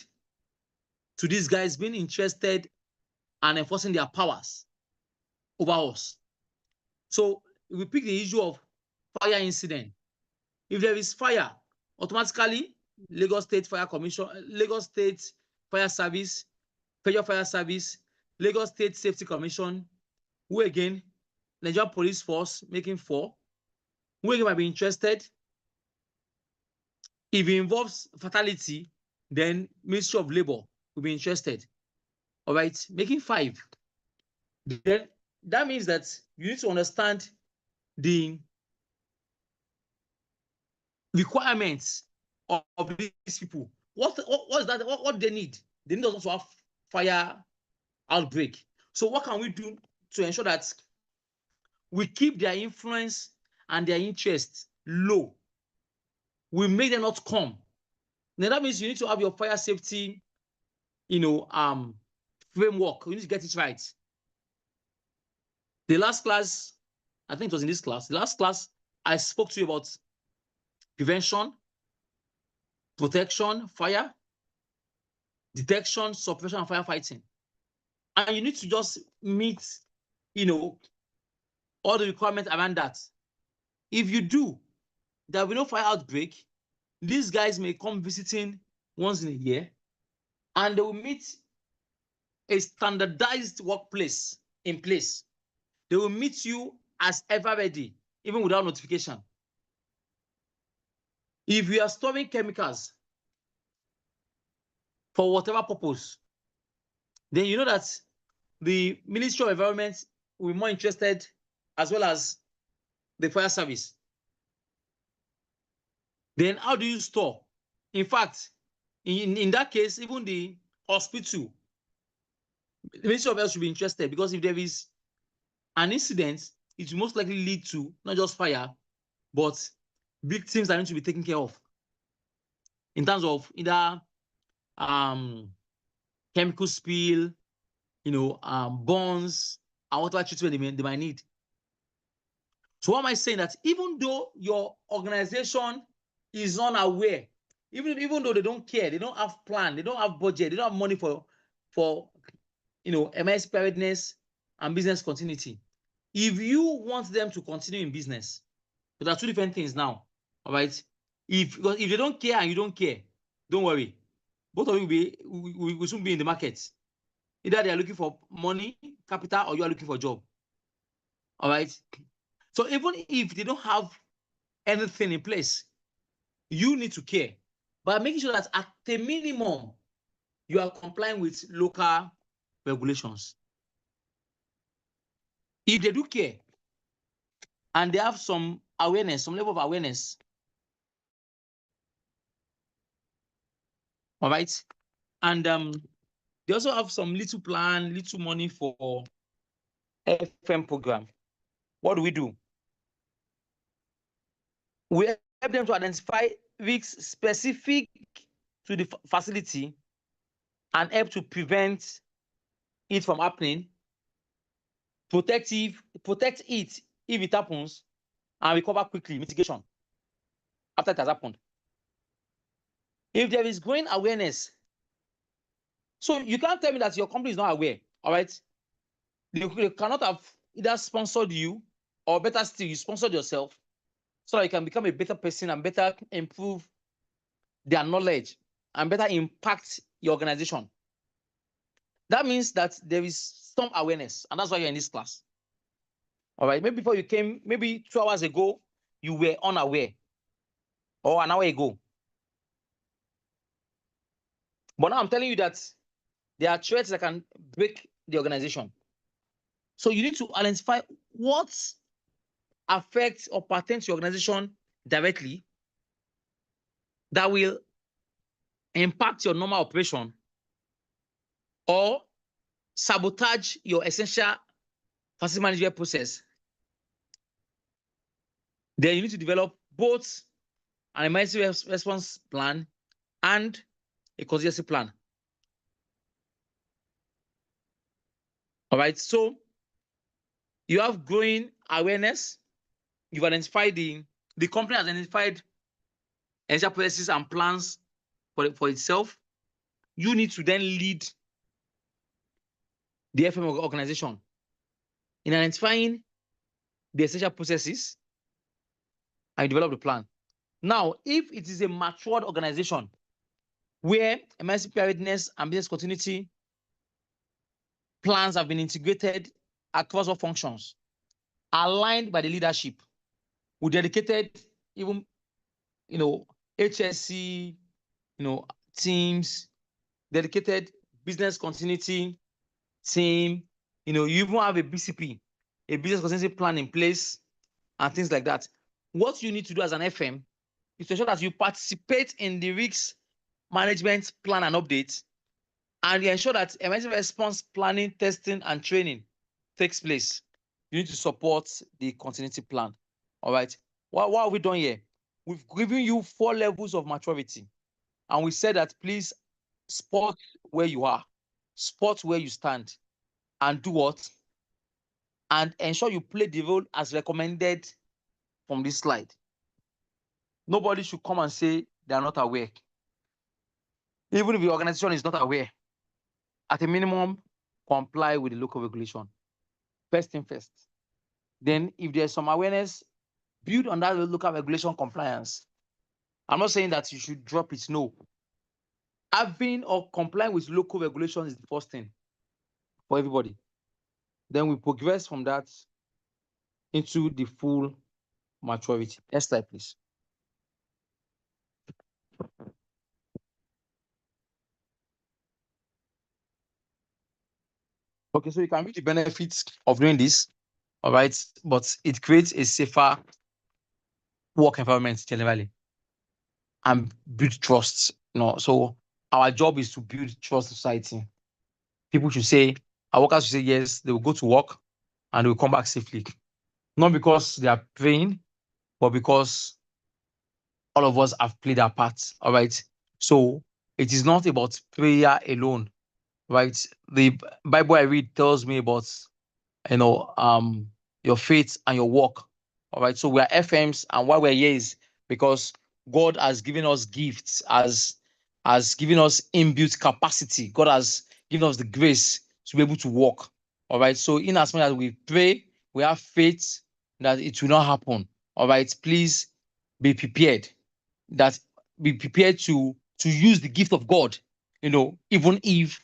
to these guys being interested and enforcing their powers over us? So we pick the issue of fire incident. If there is fire, automatically Lagos State Fire Commission, Lagos State Fire Service, Federal Fire Service, Lagos State Safety Commission, who again, Nigerian Police Force making 4, who again might be interested. If it involves fatality, then Ministry of Labor will be interested. All right, making 5. Then that means that you need to understand the requirements of these people. What is that? What they need? They need also to have fire outbreak. So what can we do to ensure that we keep their influence and their interest low? We make them not come. Now that means you need to have your fire safety, framework. You need to get it right. The last class, I think it was in this class. The last class, I spoke to you about prevention, protection, fire, detection, suppression, and firefighting. And you need to just meet, all the requirements around that. If you do, there will be no fire outbreak. These guys may come visiting once in a year, and they will meet a standardized workplace in place. They will meet you as ever ready, even without notification. If you are storing chemicals for whatever purpose, then you know that the Ministry of Environment will be more interested, as well as the fire service. Then how do you store? In fact, in that case, even the hospital, the Ministry of Health should be interested, because if there is an incident, it will most likely lead to not just fire, but victims that need to be taken care of in terms of either chemical spill, burns, and whatever treatment they might need. So what am I saying? That even though your organization is unaware, even though they don't care, they don't have plan, they don't have budget, they don't have money for MIS preparedness and business continuity. If you want them to continue in business, so there are 2 different things now. All right. If they don't care and you don't care, don't worry. Both of you will soon be in the market. Either they are looking for money, capital, or you are looking for a job. All right. So even if they don't have anything in place, you need to care by making sure that at the minimum, you are complying with local regulations. If they do care and they have some awareness, some level of awareness, all right, and they also have some little plan, little money for FM program, what do? We help them to identify risks specific to the facility and help to prevent it from happening, protect it if it happens, and recover quickly, mitigation, after it has happened. If there is growing awareness, so you can't tell me that your company is not aware, all right? They cannot have either sponsored you, or better still, you sponsored yourself, so that you can become a better person and better improve their knowledge and better impact your organization. That means that there is some awareness, and that's why you're in this class. All right, maybe before you came, maybe 2 hours ago, you were unaware, or an hour ago. But now I'm telling you that there are threats that can break the organization. So you need to identify what affects or pertains to your organization directly that will impact your normal operation or sabotage your essential facility management process. Then you need to develop both an emergency response plan and a contingency plan. All right, so you have growing awareness. You've identified the company has identified essential policies and plans for itself. You need to then lead the FM organization in identifying the essential processes and develop the plan. Now, if it is a matured organization where emergency preparedness and business continuity plans have been integrated across all functions, aligned by the leadership, with dedicated even, HSC, teams, dedicated business continuity team, you even have a BCP, a business continuity plan in place and things like that. What you need to do as an FM is to ensure that you participate in the risk management plan and updates, and you ensure that emergency response planning, testing, and training takes place. You need to support the continuity plan. All right. What have we done here? We've given you 4 levels of maturity, and we said that please spot where you are, spot where you stand, and do what? And ensure you play the role as recommended from this slide. Nobody should come and say they are not aware. Even if the organization is not aware, at a minimum, comply with the local regulation. First thing first. Then, if there's some awareness, build on that local regulation compliance. I'm not saying that you should drop it, no. Having or complying with local regulation is the first thing for everybody. Then we progress from that into the full maturity. Next slide, please. Okay, so you can read the benefits of doing this, all right, but it creates a safer work environment generally and build trust. So our job is to build trust in society. People should say, our workers should say yes, they will go to work and they will come back safely. Not because they are praying, but because all of us have played our part. All right. So it is not about prayer alone, right? The Bible I read tells me about your faith and your work. All right. So we are FMs, and why we're here is because God has given us gifts, has given us inbuilt capacity. God has given us the grace to be able to walk. All right. So in as much as we pray, we have faith that it will not happen. All right. Please be prepared. Be prepared to use the gift of God, even if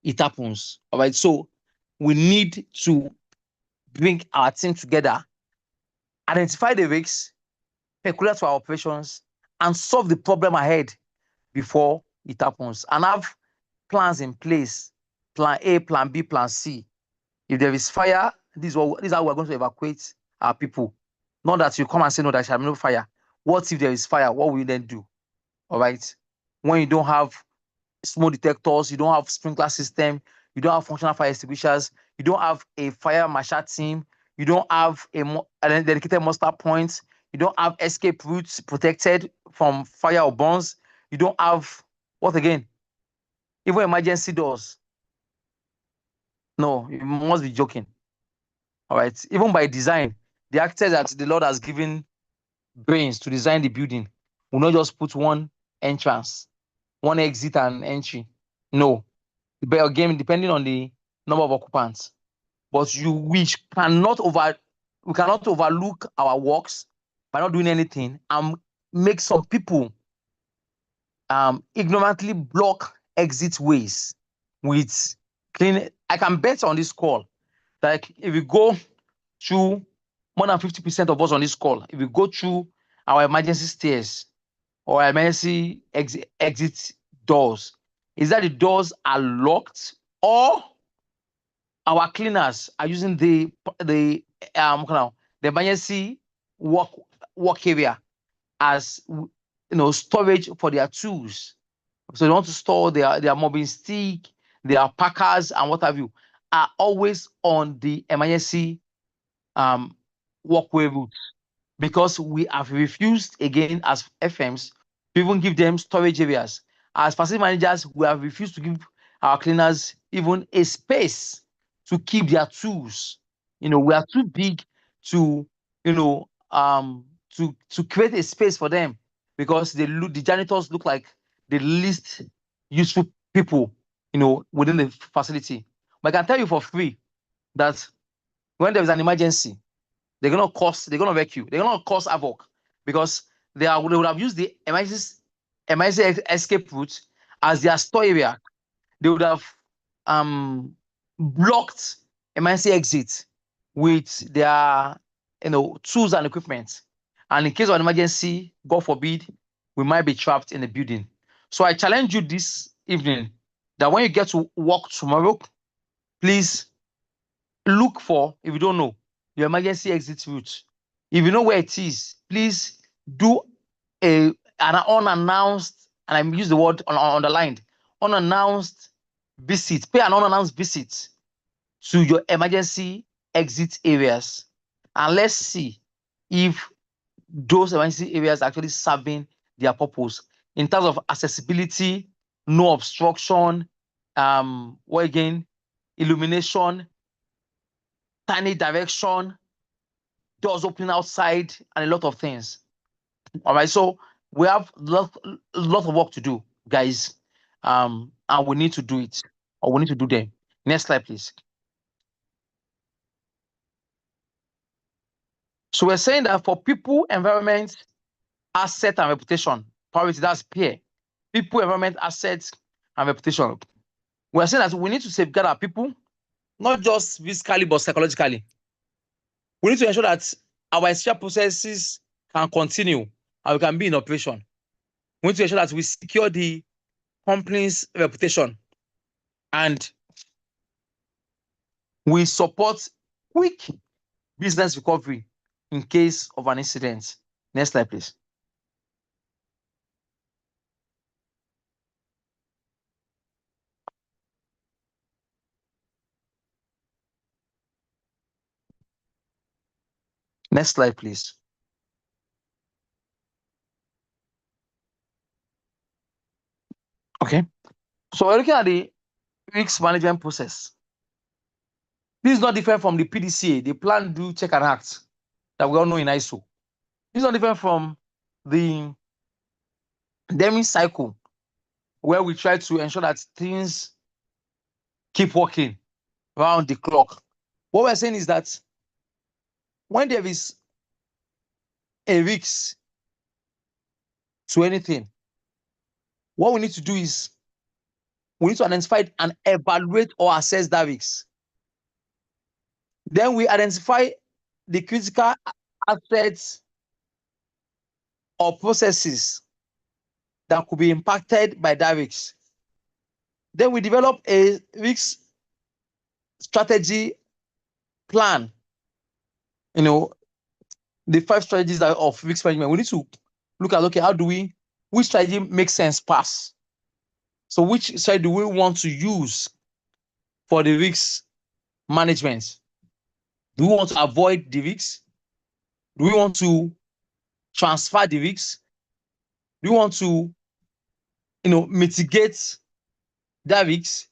it happens. All right. So we need to bring our team together, identify the risks peculiar to our operations, and solve the problem ahead before it happens, and have plans in place, plan A, plan B, plan C. If there is fire, this is how we're going to evacuate our people. Not that you come and say, no, there shall be no fire. What if there is fire? What will you then do? All right. When you don't have smoke detectors, you don't have sprinkler system, you don't have functional fire extinguishers, you don't have a fire marshal team, you don't have a dedicated muster point, you don't have escape routes protected from fire or burns, you don't have, what again? Even emergency doors. No, you must be joking. All right. Even by design, the architect that the Lord has given brains to design the building will not just put one entrance, one exit and entry. No. But again, depending on the number of occupants. But we cannot overlook our works by not doing anything and make some people ignorantly block exit ways with clean. I can bet on this call, like if we go through, more than 50% of us on this call, if we go through our emergency stairs or emergency exit doors, is that the doors are locked or our cleaners are using the emergency work area as storage for their tools. So they want to store their mobbing stick, their packers, and what have you, are always on the emergency walkway route, because we have refused again as FMs to even give them storage areas. As facility managers, we have refused to give our cleaners even a space to keep their tools. We are too big to create a space for them, because the janitors look like the least useful people within the facility. But I can tell you for free that when there is an emergency, they're gonna wreck you. They're gonna cause havoc, because they would have used the emergency escape route as their store area. They would have blocked emergency exit with their tools and equipment. And in case of an emergency, God forbid, we might be trapped in the building. So I challenge you this evening that when you get to work tomorrow, please look for, if you don't know, your emergency exit route. If you know where it is, please do an unannounced, and I use the word underlined, unannounced visit. Pay an unannounced visit to your emergency exit areas, and let's see if those emergency areas are actually serving their purpose in terms of accessibility, no obstruction, illumination, tiny direction, doors opening outside, and a lot of things. All right, so we have a lot of work to do, guys, and we need to do it, or we need to do them. Next slide, please. So we're saying that for people, environment, asset, and reputation, priority, that's peer. People, environment, assets, and reputation. We're saying that we need to safeguard our people, not just physically, but psychologically. We need to ensure that our essential processes can continue and we can be in operation. We need to ensure that we secure the company's reputation and we support quick business recovery in case of an incident. Next slide, please. Next slide, please. Okay. So we're looking at the risk management process. This is not different from the PDCA, the plan, do, check, and act that we all know in ISO. This is not different from the Deming cycle, where we try to ensure that things keep working around the clock. What we're saying is that when there is a risk to anything, what we need to do is we need to identify and evaluate or assess that risk. Then we identify the critical assets or processes that could be impacted by that risk. Then we develop a risk strategy plan. The 5 strategies of risk management. We need to look at, okay, which strategy makes sense pass? So which strategy do we want to use for the risk management? Do we want to avoid the risks? Do we want to transfer the risks? Do we want to, mitigate that risk?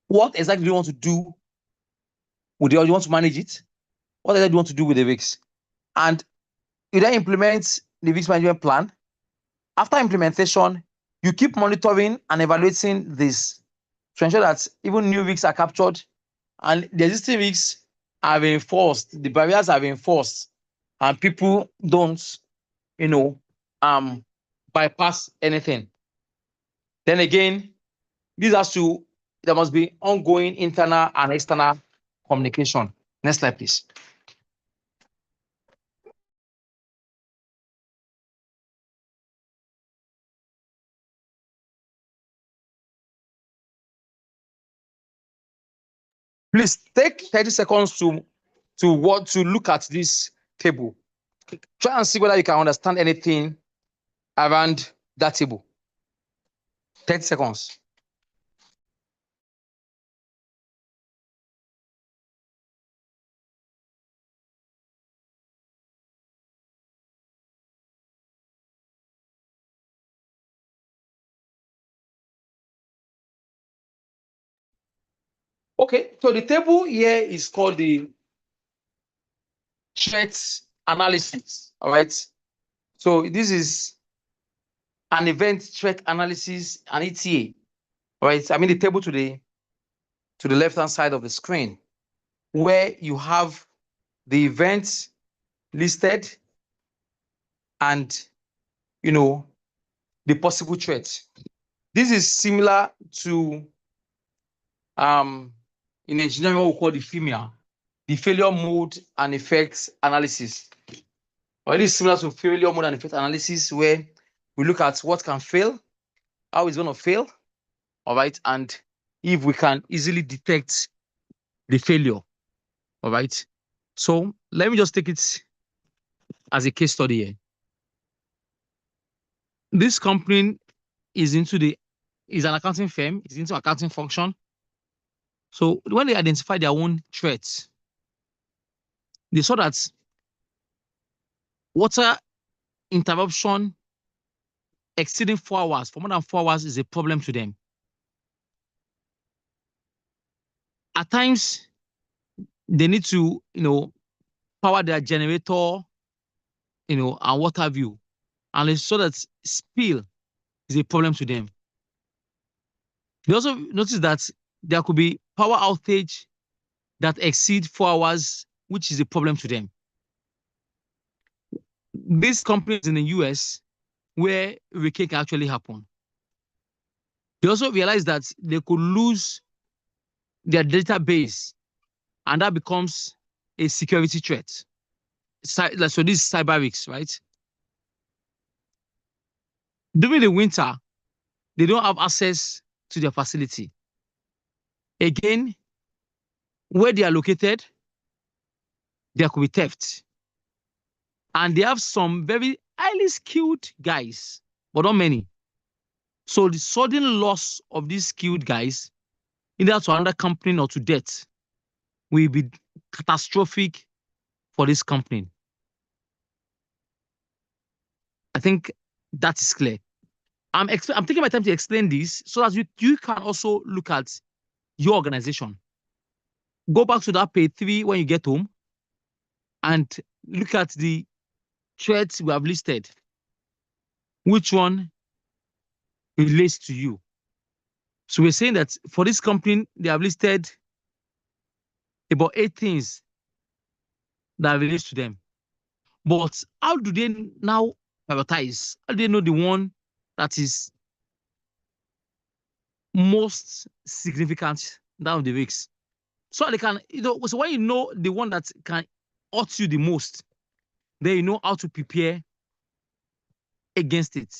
What exactly do you want to do with it? Or you want to manage it? what do you want to do with the risks? And you then implement the risk management plan. After implementation, you keep monitoring and evaluating this to ensure that even new risks are captured and the existing risks are reinforced, the barriers are reinforced, and people don't, bypass anything. Then again, there must be ongoing internal and external communication. Next slide, please. Please take 30 seconds to look at this table. Try and see whether you can understand anything around that table. 30 seconds. Okay, so the table here is called the threat analysis. All right. So this is an event threat analysis, an ETA. All right. I mean the table to the left-hand side of the screen, where you have the events listed and the possible threats. This is similar to in engineering what we call the FMMC, the failure mode and effects analysis. Or it is similar to failure mode and effect analysis, where we look at what can fail, how it's going to fail, all right, and if we can easily detect the failure, all right. So let me just take it as a case study here. This company is an accounting firm, is into accounting function. So when they identify their own threats, they saw that water interruption exceeding 4 hours, for more than 4 hours, is a problem to them. At times, they need to, power their generator, and what have you. And they saw that spill is a problem to them. They also noticed that there could be power outage that exceed 4 hours, which is a problem to them. These companies in the US, where hurricane can actually happen, they also realized that they could lose their database, and that becomes a security threat. So this is cyber risks, right? During the winter, they don't have access to their facility. Again, where they are located, there could be theft. And they have some very highly skilled guys, but not many. So the sudden loss of these skilled guys, either to another company or to death, will be catastrophic for this company. I think that is clear. I'm taking my time to explain this so that you can also look at your organization. Go back to that page 3 when you get home and look at the threats we have listed. Which one relates to you? So we're saying that for this company, they have listed about 8 things that relates to them. But how do they now prioritize? How do they know the one that is most significant down the risks? So they can, so when you know the one that can hurt you the most, then you know how to prepare against it.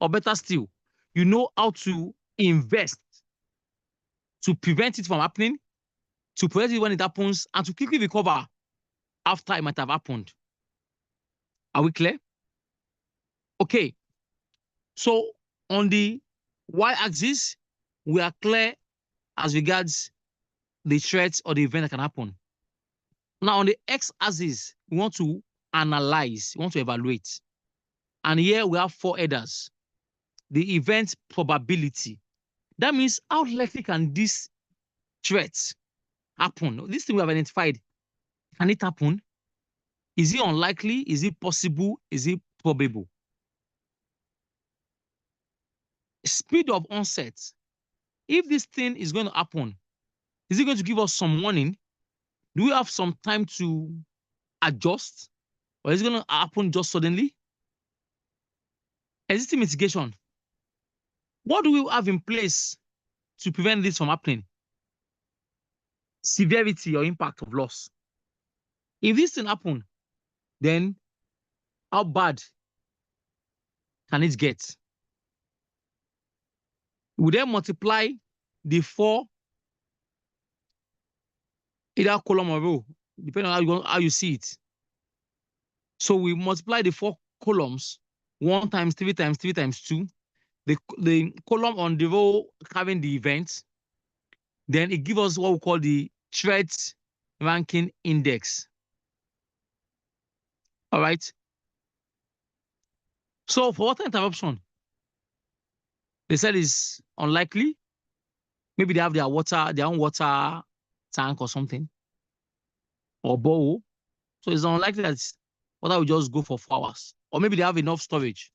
Or better still, you know how to invest to prevent it from happening, to prevent it when it happens, and to quickly recover after it might have happened. Are we clear? Okay. So on the y-axis, we are clear as regards the threats or the event that can happen. Now on the x-axis, we want to analyze, we want to evaluate. And here we have 4 headers. The event probability. That means how likely can this threat happen? This thing we have identified. Can it happen? Is it unlikely? Is it possible? Is it probable? Speed of onset. If this thing is going to happen, is it going to give us some warning? Do we have some time to adjust? Or is it going to happen just suddenly? Existing mitigation. What do we have in place to prevent this from happening? Severity or impact of loss. If this thing happen, then how bad can it get? We then multiply the 4 either column or row, depending on how you see it. So we multiply the 4 columns 1 times 3 times 3 times 2. The column on the row carrying the event, then it gives us what we call the threat ranking index. All right. So for water interruption, they said it's unlikely. Maybe they have their own water tank or something, or bowl. So it's unlikely that water will just go for 4 hours. Or maybe they have enough storage.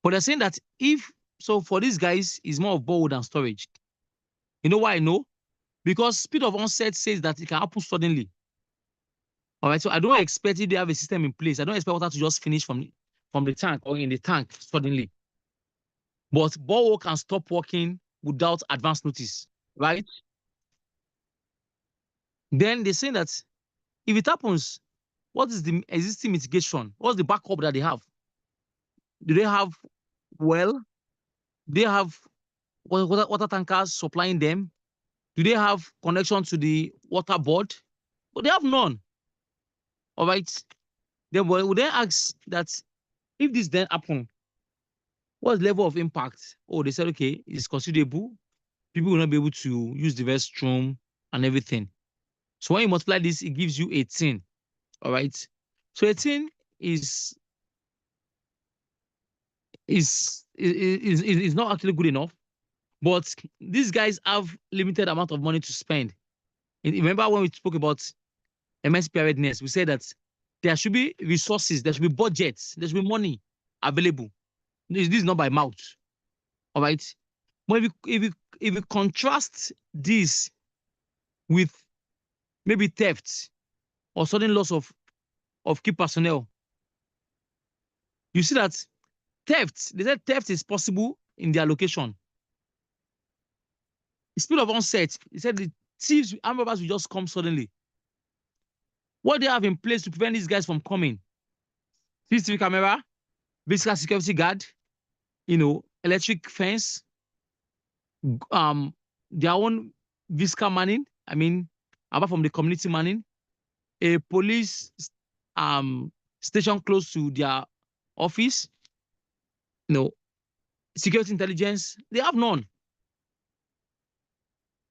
But they're saying that so for these guys, it's more of bowl than storage. You know why I know? Because speed of onset says that it can happen suddenly. All right, so I don't expect if they have a system in place. I don't expect water to just finish from the tank or in the tank suddenly. But borehole can stop working without advance notice, right? Then they say that if it happens, what is the existing mitigation? What's the backup that they have? Do they have well? Do they have water tankers supplying them? Do they have connection to the water board? But they have none. All right. Then we then ask that if this then happen, what's the level of impact? Oh, they said, okay, it's considerable. People will not be able to use the restroom and everything. So when you multiply this, it gives you 18. All right. So 18 is not actually good enough. But these guys have limited amount of money to spend. And remember when we spoke about FMMC preparedness, we said that there should be resources, there should be budgets, there should be money available. This is not by mouth. All right. But if you contrast this with maybe theft or sudden loss of key personnel, you see that they said theft is possible in their location. The speed of onset, they said the thieves, armed robbers will just come suddenly. What they have in place to prevent these guys from coming? CCTV camera, physical security guard, electric fence, their own physical manning. I mean, apart from the community manning, a police station close to their office, security intelligence, they have none.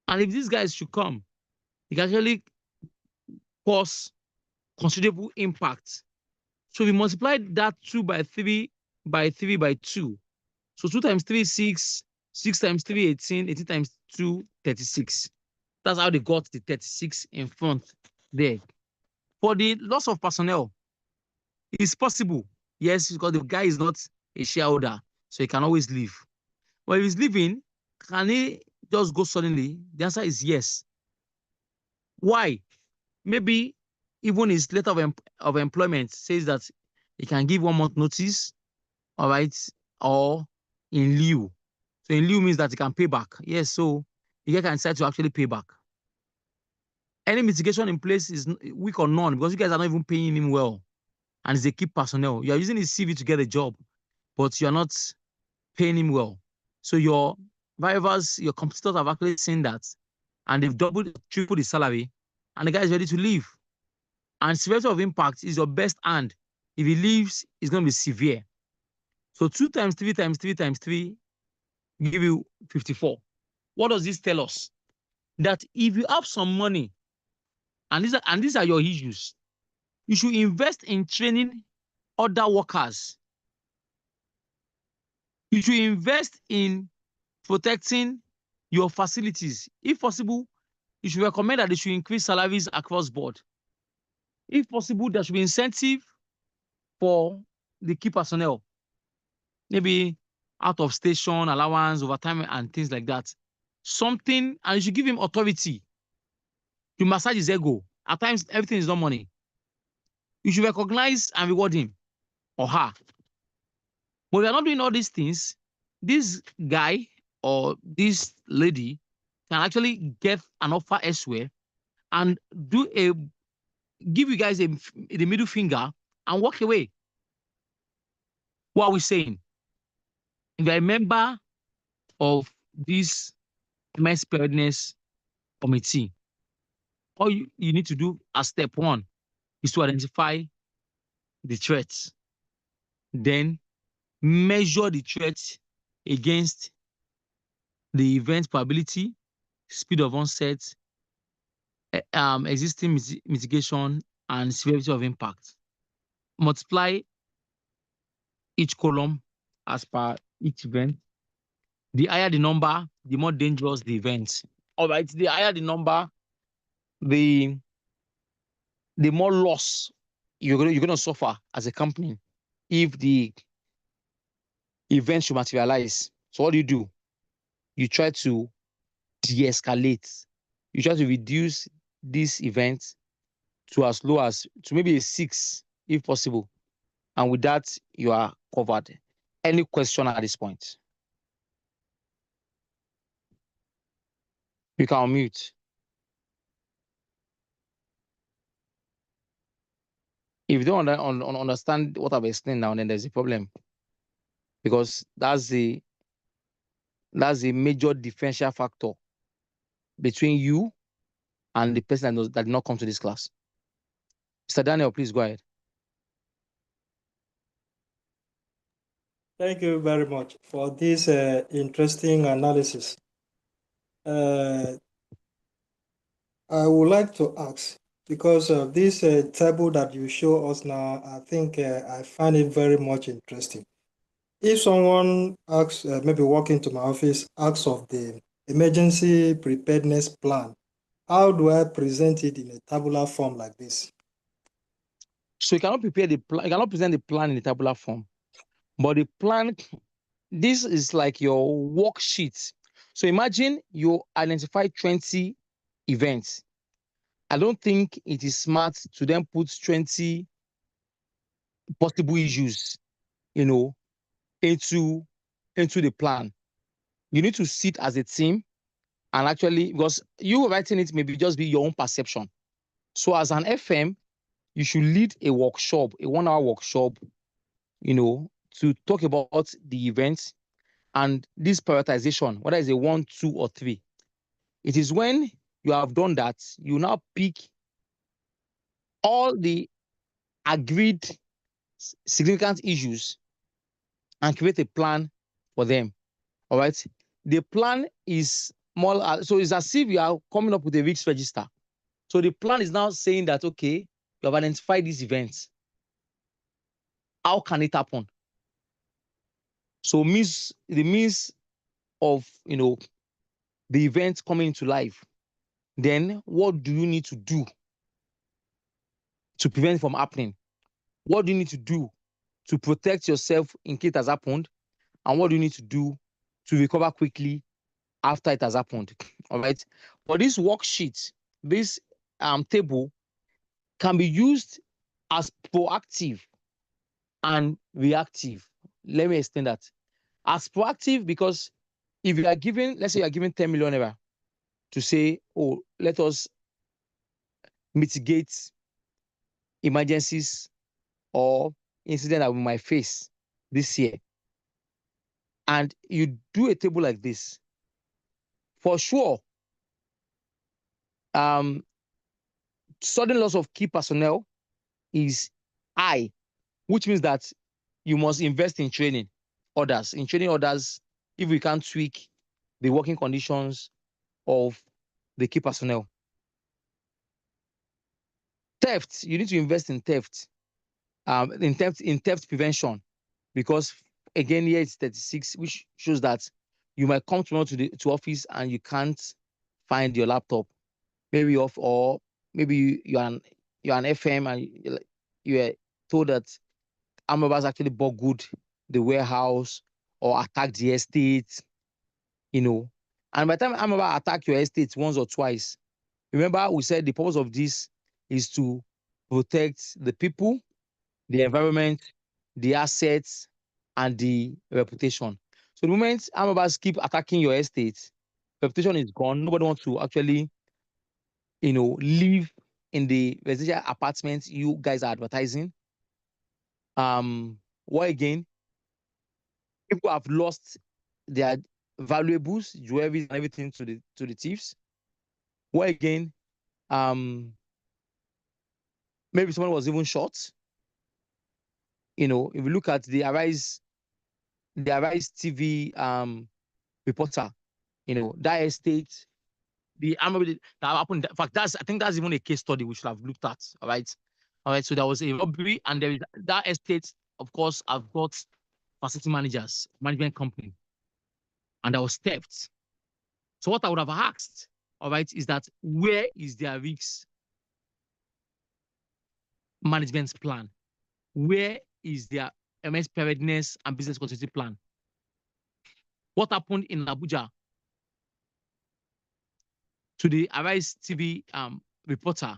And if these guys should come, it can actually cause considerable impact. So we multiplied that 2 by 3 by 3 by 2. So 2 times 3, 6, 6 times 3, 18, 18 times 2, 36. That's how they got the 36 in front there. For the loss of personnel, it's possible. Yes, because the guy is not a shareholder, so he can always leave. But if he's leaving, can he just go suddenly? The answer is yes. Why? Maybe even his letter of employment says that he can give 1 month notice, all right, or in lieu. So in lieu means that he can pay back. Yes, so you can decide to actually pay back. Any mitigation in place is weak or none because you guys are not even paying him well. And it's a key personnel. You are using his CV to get a job, but you are not paying him well. So your rivals, your competitors have actually seen that, and they've doubled, tripled his salary, and the guy is ready to leave. And severity of impact is your best hand. If he leaves, it's going to be severe. So 2 times 3 times 3 times 3 give you 54. What does this tell us? That if you have some money, and these are your issues, you should invest in training other workers. You should invest in protecting your facilities. If possible, you should recommend that they should increase salaries across board. If possible, there should be incentive for the key personnel, maybe out of station allowance, overtime, and things like that. Something, and you should give him authority to massage his ego. At times, everything is not money. You should recognize and reward him or her. But we are not doing all these things. This guy or this lady can actually get an offer elsewhere and give you guys the middle finger and walk away. What are we saying? If you're a member of this Max-Migold committee, all you need to do as step one is to identify the threats. Then measure the threats against the event probability, speed of onset, existing mitigation, and severity of impact. Multiply each column as per each event. The higher the number, the more dangerous the event. All right, the higher the number, the more loss you're gonna suffer as a company if the event should materialize. So what do? You try to de-escalate. You try to reduce this event to as low as to maybe a 6, if possible. And with that, you are covered. Any question at this point? You can unmute. If you don't understand what I've explained now, then there's a problem. Because that's the major differential factor between you and the person that did not come to this class. Mr. Daniel, please go ahead. Thank you very much for this interesting analysis. I would like to ask, because of this table that you show us now, I think I find it very much interesting. If someone asks, maybe walking to my office, asks of the emergency preparedness plan, how do I present it in a tabular form like this? So you cannot prepare the plan, you cannot present the plan in a tabular form. But the plan, this is like your worksheet. So imagine you identify 20 events. I don't think it is smart to then put 20 possible issues, into the plan. You need to sit as a team and actually, because you writing it maybe just be your own perception. So as an FM, you should lead a workshop, a 1-hour workshop, to talk about the events and this prioritization, whether it's a 1, 2, or 3. It is when you have done that, you now pick all the agreed significant issues and create a plan for them. All right. The plan is more, so it's as if you are coming up with a risk register. So the plan is now saying that, okay, you have identified these events. How can it happen? So the means of, the event coming into life. Then what do you need to do to prevent it from happening? What do you need to do to protect yourself in case it has happened? And what do you need to do to recover quickly after it has happened? All right. For this worksheet, this table can be used as proactive and reactive. Let me explain that. As proactive, because if you are given, let's say you are given 10 million naira to say, oh, let us mitigate emergencies or incident that we might face this year. And you do a table like this, for sure, sudden loss of key personnel is high, which means that you must invest in training others. In training others, if we can't tweak the working conditions of the key personnel. Theft, you need to invest in theft, in theft prevention, because again, here it's 36, which shows that you might come tomorrow to office and you can't find your laptop. maybe off, or maybe you're an FM and you were told that armed robbers actually bought the warehouse or attacked the estate, and by the time armed robbers attack your estate once or twice, remember we said the purpose of this is to protect the people, the environment, the assets, and the reputation. So the moment armed robbers keep attacking your estate, reputation is gone. Nobody wants to actually, live in the residential apartments you guys are advertising. What again? People have lost their valuables, jewelry, and everything to the thieves. What again? Maybe someone was even shot. If you look at the Arise TV reporter, that estate, the armory that happened. In fact, I think that's even a case study we should have looked at. All right. So there was a robbery, and there is that estate, of course, I've got facility managers, management company, and there was theft. So what I would have asked, all right, is that where is their risk management plan? Where is their MS preparedness and business continuity plan? What happened in Abuja to the Arise TV reporter?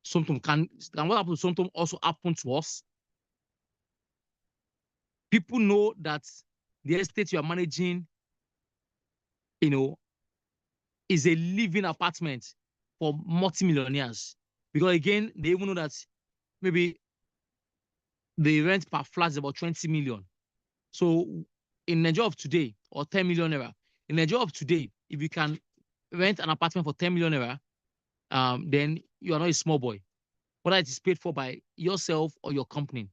Something can what happened to something also happened to us. People know that the estate you are managing, is a living apartment for multimillionaires. Because again, they even know that maybe the rent per flat is about 20 million. So in Nigeria of today, or 10 million naira, in Nigeria of today, if you can rent an apartment for 10 million naira, then you are not a small boy, whether it is paid for by yourself or your company.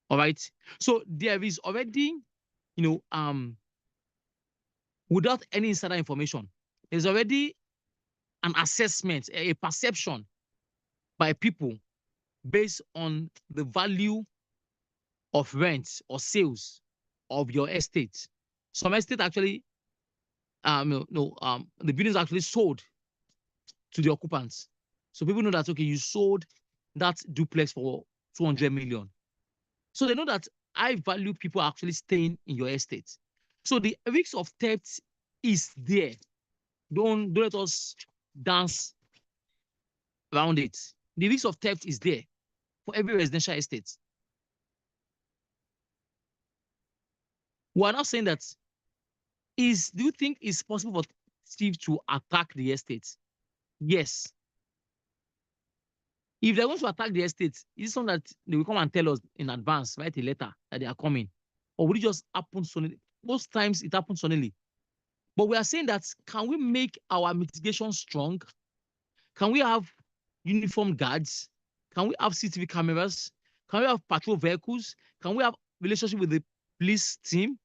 All right. So there is already, without any insider information, there's already an assessment, a perception by people based on the value of rent or sales of your estate. Some estate actually, the buildings actually sold to the occupants. So people know that, okay, you sold that duplex for 200 million. So they know that high value people are actually staying in your estate. So the risk of theft is there. Don't let us dance around it. The risk of theft is there for every residential estate. We're not saying that do you think it's possible for thieves to attack the estate? Yes. If they're going to attack the estate, is it something that they will come and tell us in advance, write a letter that they are coming? Or will it just happen suddenly? Most times it happens suddenly. But we are saying that, can we make our mitigation strong? Can we have uniformed guards? Can we have CCTV cameras? Can we have patrol vehicles? Can we have relationship with the police team?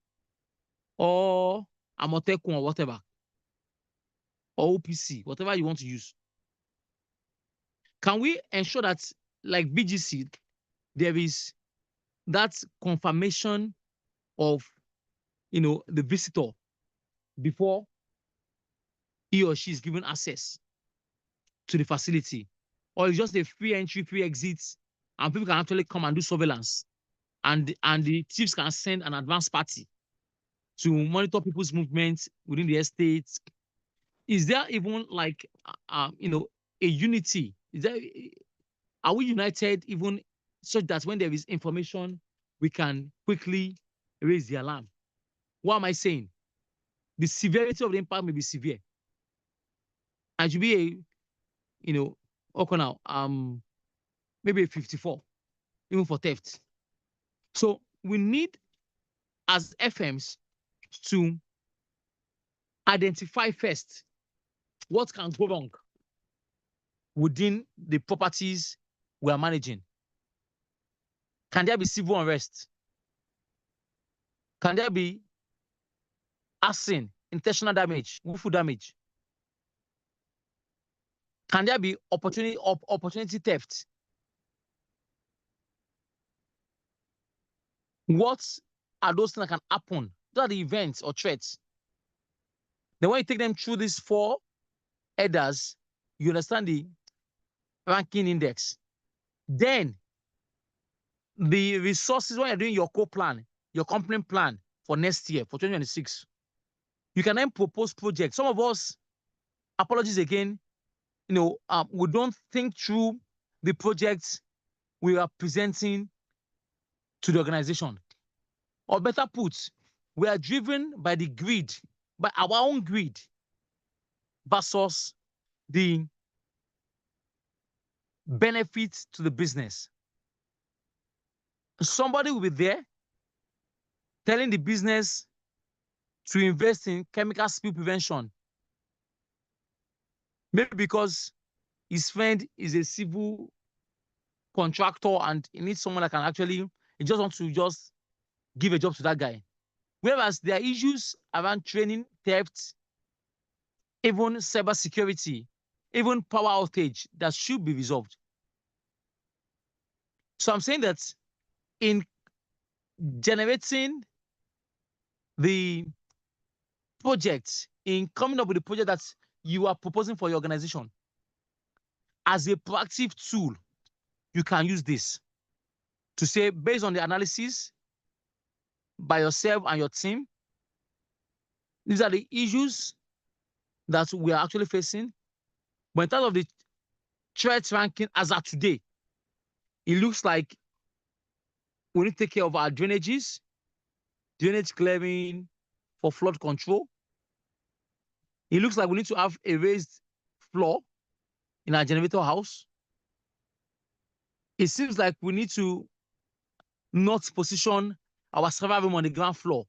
Or Amotekun or whatever? Or OPC, whatever you want to use. Can we ensure that, like BGC, there is that confirmation of, the visitor before he or she is given access to the facility? Or it's just a free entry, free exit, and people can actually come and do surveillance, and the thieves can send an advanced party to monitor people's movements within the estate? Is there even like, a unity? Are we united even such that when there is information, we can quickly raise the alarm? What am I saying? The severity of the impact may be severe. And should be okay now, maybe a 54, even for theft. So we need, as FMs, to identify first what can go wrong within the properties we are managing. Can there be civil unrest? Can there be arson, intentional damage, willful damage? Can there be opportunity theft? What are those things that can happen? Those are the events or threats. Then when you take them through these 4 headers, You understand the ranking index. Then the resources, when you're doing your co-plan, your company plan for next year, for 2026, you can then propose projects. Some of us, apologies again, we don't think through the projects we are presenting to the organization. Or better put, we are driven by the greed, by our own greed versus the benefits to the business. Somebody will be there telling the business to invest in chemical spill prevention. Maybe because his friend is a civil contractor and he needs someone that can actually, he just wants to just give a job to that guy. Whereas there are issues around training, theft, even cyber security, even power outage that should be resolved. So I'm saying that in generating the project, in coming up with the project that you are proposing for your organization, as a proactive tool, you can use this to say, based on the analysis by yourself and your team, these are the issues that we are actually facing. But in terms of the threat ranking as of today, it looks like we need to take care of our drainages, drainage clearing for flood control. It looks like we need to have a raised floor in our generator house. It seems like we need to not position our server room on the ground floor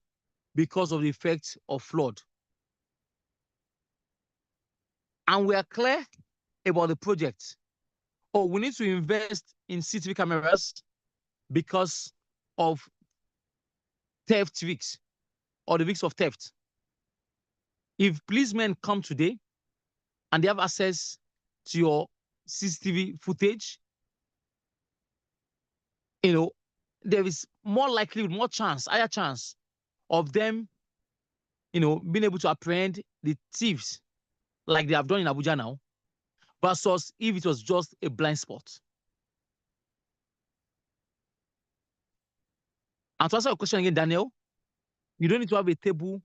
because of the effects of flood. And we are clear about the project. Oh, we need to invest in CCTV cameras because of theft risks or the risks of theft. If policemen come today and they have access to your CCTV footage, there is more likely, more chance, higher chance of them, being able to apprehend the thieves like they have done in Abuja now, versus if it was just a blind spot. And to answer your question again, Daniel, you don't need to have a table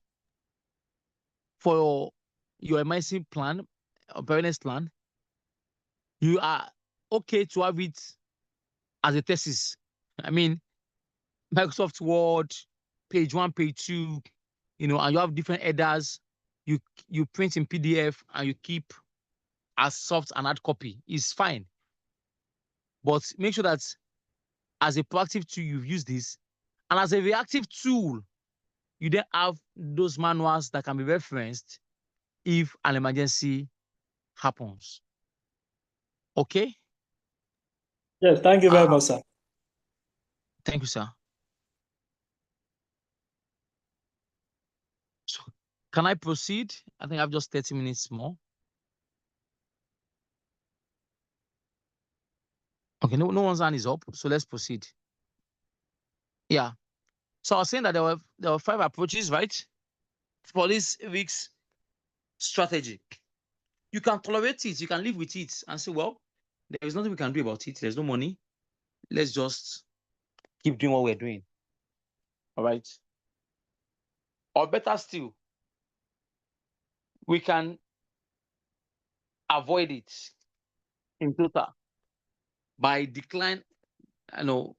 for your MIC plan, or preparedness plan. You are okay to have it as a thesis. I mean, Microsoft Word, page 1, page 2, and you have different headers. You print in PDF and you keep as soft and hard copy. It's fine. But make sure that as a proactive tool, you've used this. And as a reactive tool, you then have those manuals that can be referenced if an emergency happens. Okay? Yes, thank you very much, sir. Thank you, sir. So, can I proceed? I think I have just 30 minutes more. Okay, no one's hand is up, so let's proceed. Yeah. So I was saying that there were 5 approaches, right, for this week's strategy. You can tolerate it, you can live with it and say, well, there is nothing we can do about it. There's no money. Let's just keep doing what we're doing. All right. Or better still, we can avoid it in total by decline.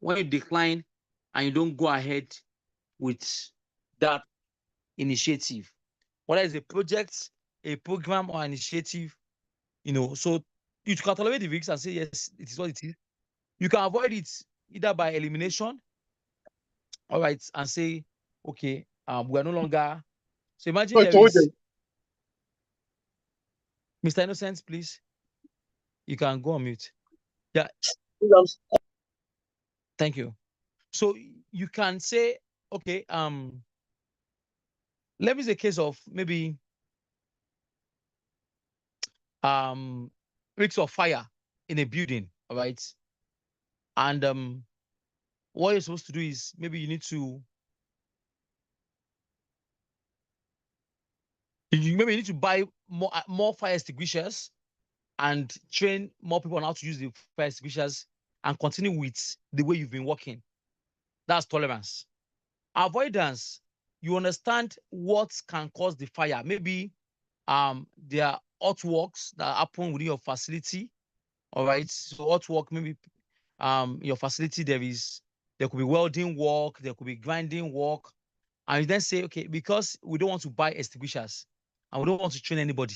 When you decline and you don't go ahead with that initiative, whether it's a project, a program, or initiative, so you can tolerate the risks and say, yes, it is what it is. You can avoid it either by elimination, all right, and say, okay, we are no longer. So imagine there is Mr. Innocent, please. You can go on mute. Yeah. Thank you. So you can say, okay, let me say a case of maybe risks of fire in a building, all right? And what you're supposed to do is maybe you need to buy more fire extinguishers, and train more people on how to use the fire extinguishers and continue with the way you've been working. That's tolerance. Avoidance, you understand what can cause the fire. Maybe there are hot works that happen within your facility. All right. So hot work, maybe your facility, there could be welding work, there could be grinding work. And you then say, okay, because we don't want to buy extinguishers and we don't want to train anybody,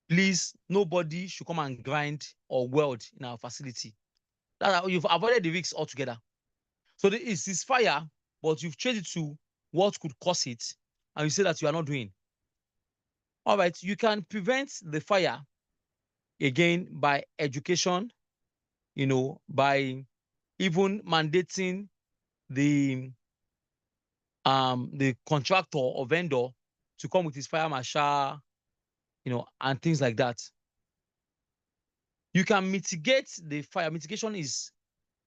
please, nobody should come and grind or weld in our facility. You've avoided the risks altogether. So it's fire, but you've changed it to what could cause it, and you say that you are not doing. All right, you can prevent the fire again by education, by even mandating the contractor or vendor to come with his fire marshal, and things like that. You can mitigate the fire. Mitigation is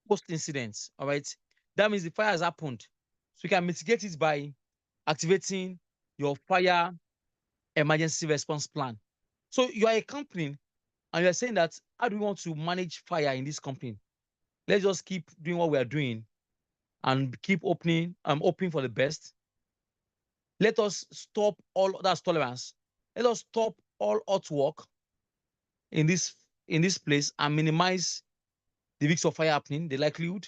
post-incident, all right? That means the fire has happened. So you can mitigate it by activating your fire emergency response plan. So you are a company and you're saying that, how do we want to manage fire in this company? Let's just keep doing what we are doing and keep opening, hoping for the best. Let us stop all that's tolerance. Let us stop all hot work in this place and minimize the risks of fire happening, the likelihood.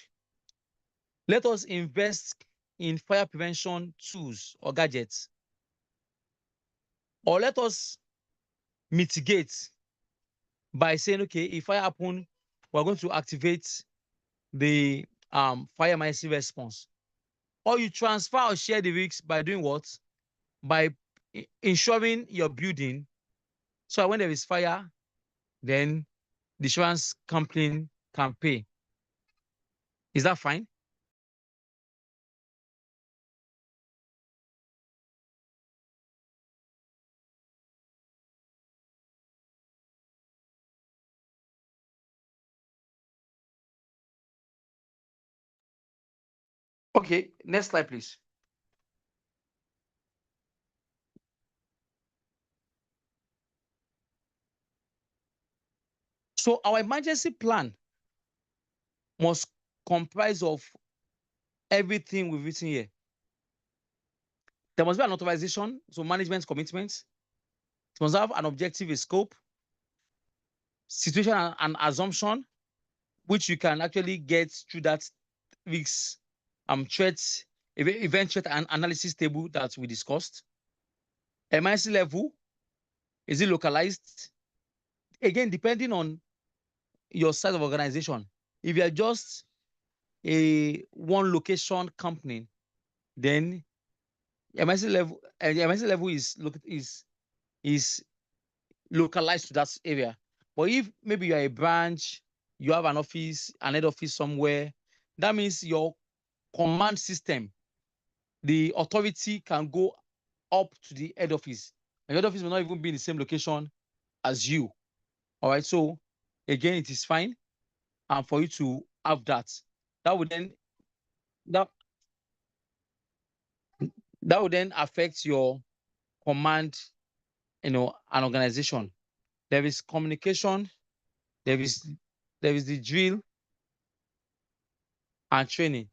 Let us invest in fire prevention tools or gadgets. Or let us mitigate by saying, okay, if fire happen, we're going to activate the fire emergency response. Or you transfer or share the risks by doing what? By insuring your building. So when there is fire, then the insurance company can pay. Is that fine? Okay, next slide, please. So our emergency plan must comprise of everything we've written here. There must be an authorization, so management commitments. It must have an objective, a scope, situation and assumption, which you can actually get through that risk threat, event threat and analysis table that we discussed. Emergency level, is it localized? Again, depending on your size of organization. If you're just a one location company, then emergency level is localized to that area. But if maybe you're a branch, you have an office, an head office somewhere, that means your command system, the authority can go up to the head office. And the head office may not even be in the same location as you. All right. So again, it is fine. And for you to have that, that would then affect your command, an organization. There is communication, there is the drill and training.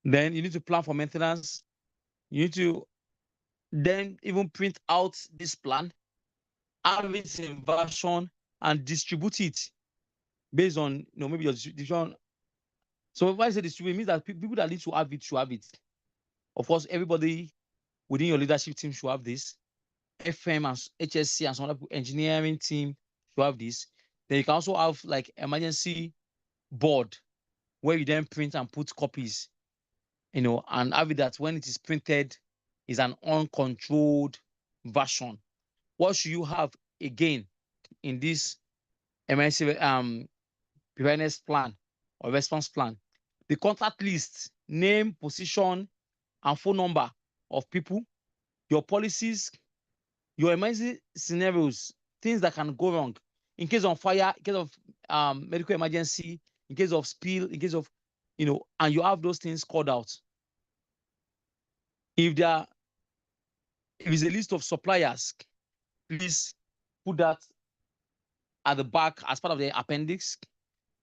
Then you need to plan for maintenance. You need to then even print out this plan, have it in version, and distribute it based on maybe your distribution. So when I say distribute, it means that people that need to have it should have it. Of course, everybody within your leadership team should have this. FM and HSC and some other engineering team should have this. Then you can also have like emergency board where you then print and put copies, and have it that when it is printed is an uncontrolled version. What should you have again in this emergency preparedness plan or response plan? The contact list, name, position, and phone number of people, your policies, your emergency scenarios, things that can go wrong in case of fire, in case of medical emergency, in case of spill, in case of, and you have those things called out. If there is a list of suppliers, please put that at the back as part of the appendix,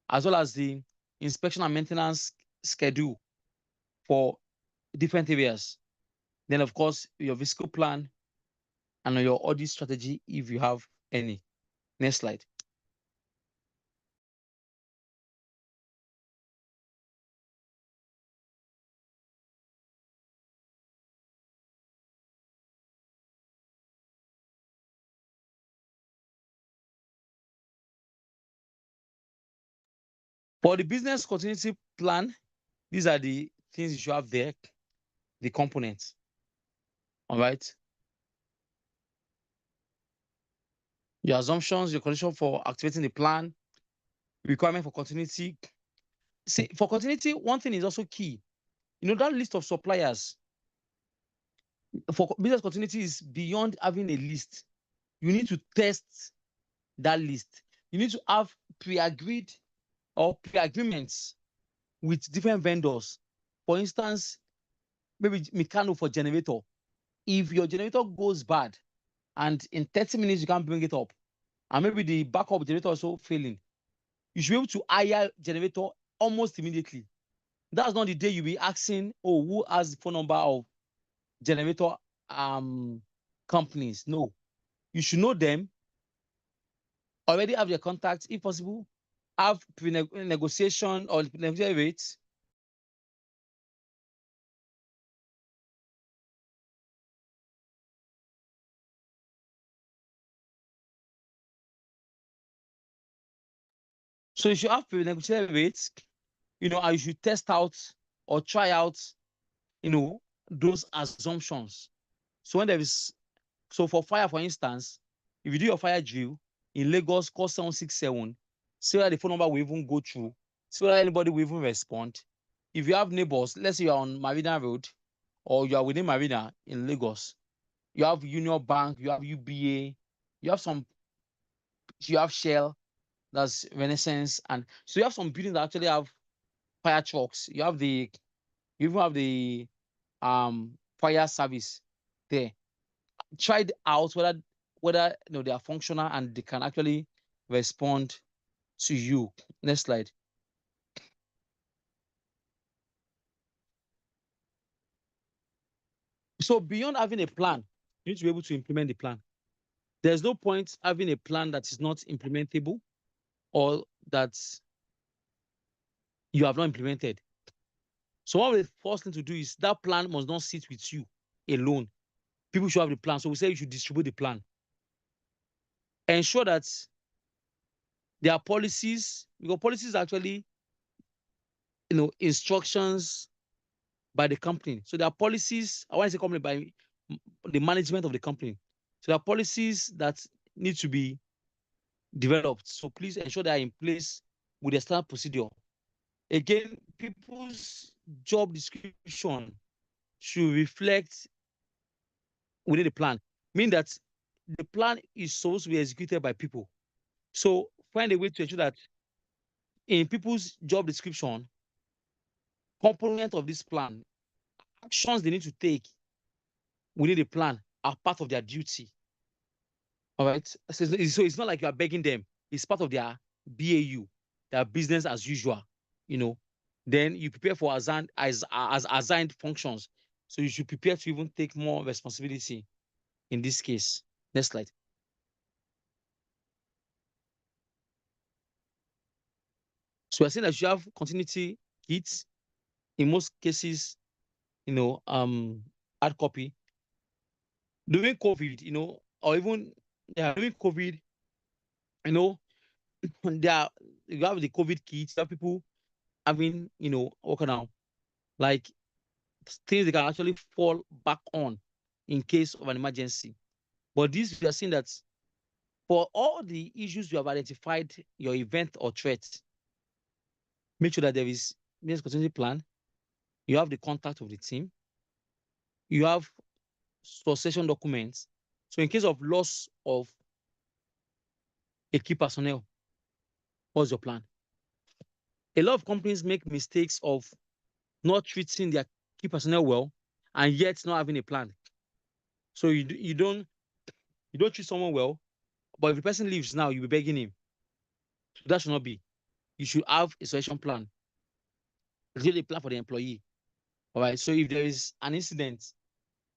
as well as the inspection and maintenance schedule for different areas. Then, of course, your fiscal plan and your audit strategy if you have any. Next slide. For the business continuity plan, these are the things you should have there, the components. All right. Your assumptions, your condition for activating the plan, requirement for continuity. See, for continuity, one thing is also key. You know, that list of suppliers for business continuity is beyond having a list. You need to test that list. You need to have pre-agreed or pre-agreements with different vendors. For instance, maybe Meccano for generator. If your generator goes bad and in 30 minutes you can't bring it up, and maybe the backup generator also failing, you should be able to hire generator almost immediately. That's not the day you'll be asking, oh, who has the phone number of generator companies? No, you should know them, already have their contacts, if possible, have pre-negotiation or negotiate rates. So you should have pre-negotiated rates, you know, and you should test out or try out, you know, those assumptions. So when there is, so for fire, for instance, if you do your fire drill in Lagos, call 767, see whether the phone number will even go through, see whether anybody will even respond. If you have neighbors, let's say you're on Marina Road or you are within Marina in Lagos, you have Union Bank, you have UBA, you have some, you have Shell, that's Renaissance, and so you have some buildings that actually have fire trucks. You have the, you even have the fire service there. Try it out whether you know they are functional and they can actually respond to you. Next slide. So beyond having a plan, you need to be able to implement the plan. There's no point having a plan that is not implementable or that you have not implemented. So one of the first thing to do is that plan must not sit with you alone. People should have the plan. So we say you should distribute the plan. Ensure that there are policies, because policies are actually, you know, instructions by the company. So there are policies, I want to say company, by the management of the company. So there are policies that need to be developed. So please ensure they are in place with the standard procedure. Again, people's job description should reflect within the plan, meaning that the plan is supposed to be executed by people. So find a way to ensure that in people's job description, component of this plan, actions they need to take within the plan are part of their duty. All right. So it's not like you are begging them. It's part of their BAU, their business as usual. You know, then you prepare for assigned functions. So you should prepare to even take more responsibility in this case. Next slide. So we're saying that you have continuity kits. In most cases, you know, hard copy. During COVID, you know, or even during COVID, you know, you have the COVID kits, you have people having, you know, okay now, like things they can actually fall back on in case of an emergency. But this, we are seeing that for all the issues you have identified, your event or threat, make sure that there is business continuity plan. You have the contact of the team. You have succession documents. So in case of loss of a key personnel, what's your plan? A lot of companies make mistakes of not treating their key personnel well and yet not having a plan. So you don't treat someone well, but if the person leaves now, you'll be begging him. That should not be. You should have a selection plan. Really plan for the employee. All right. So if there is an incident,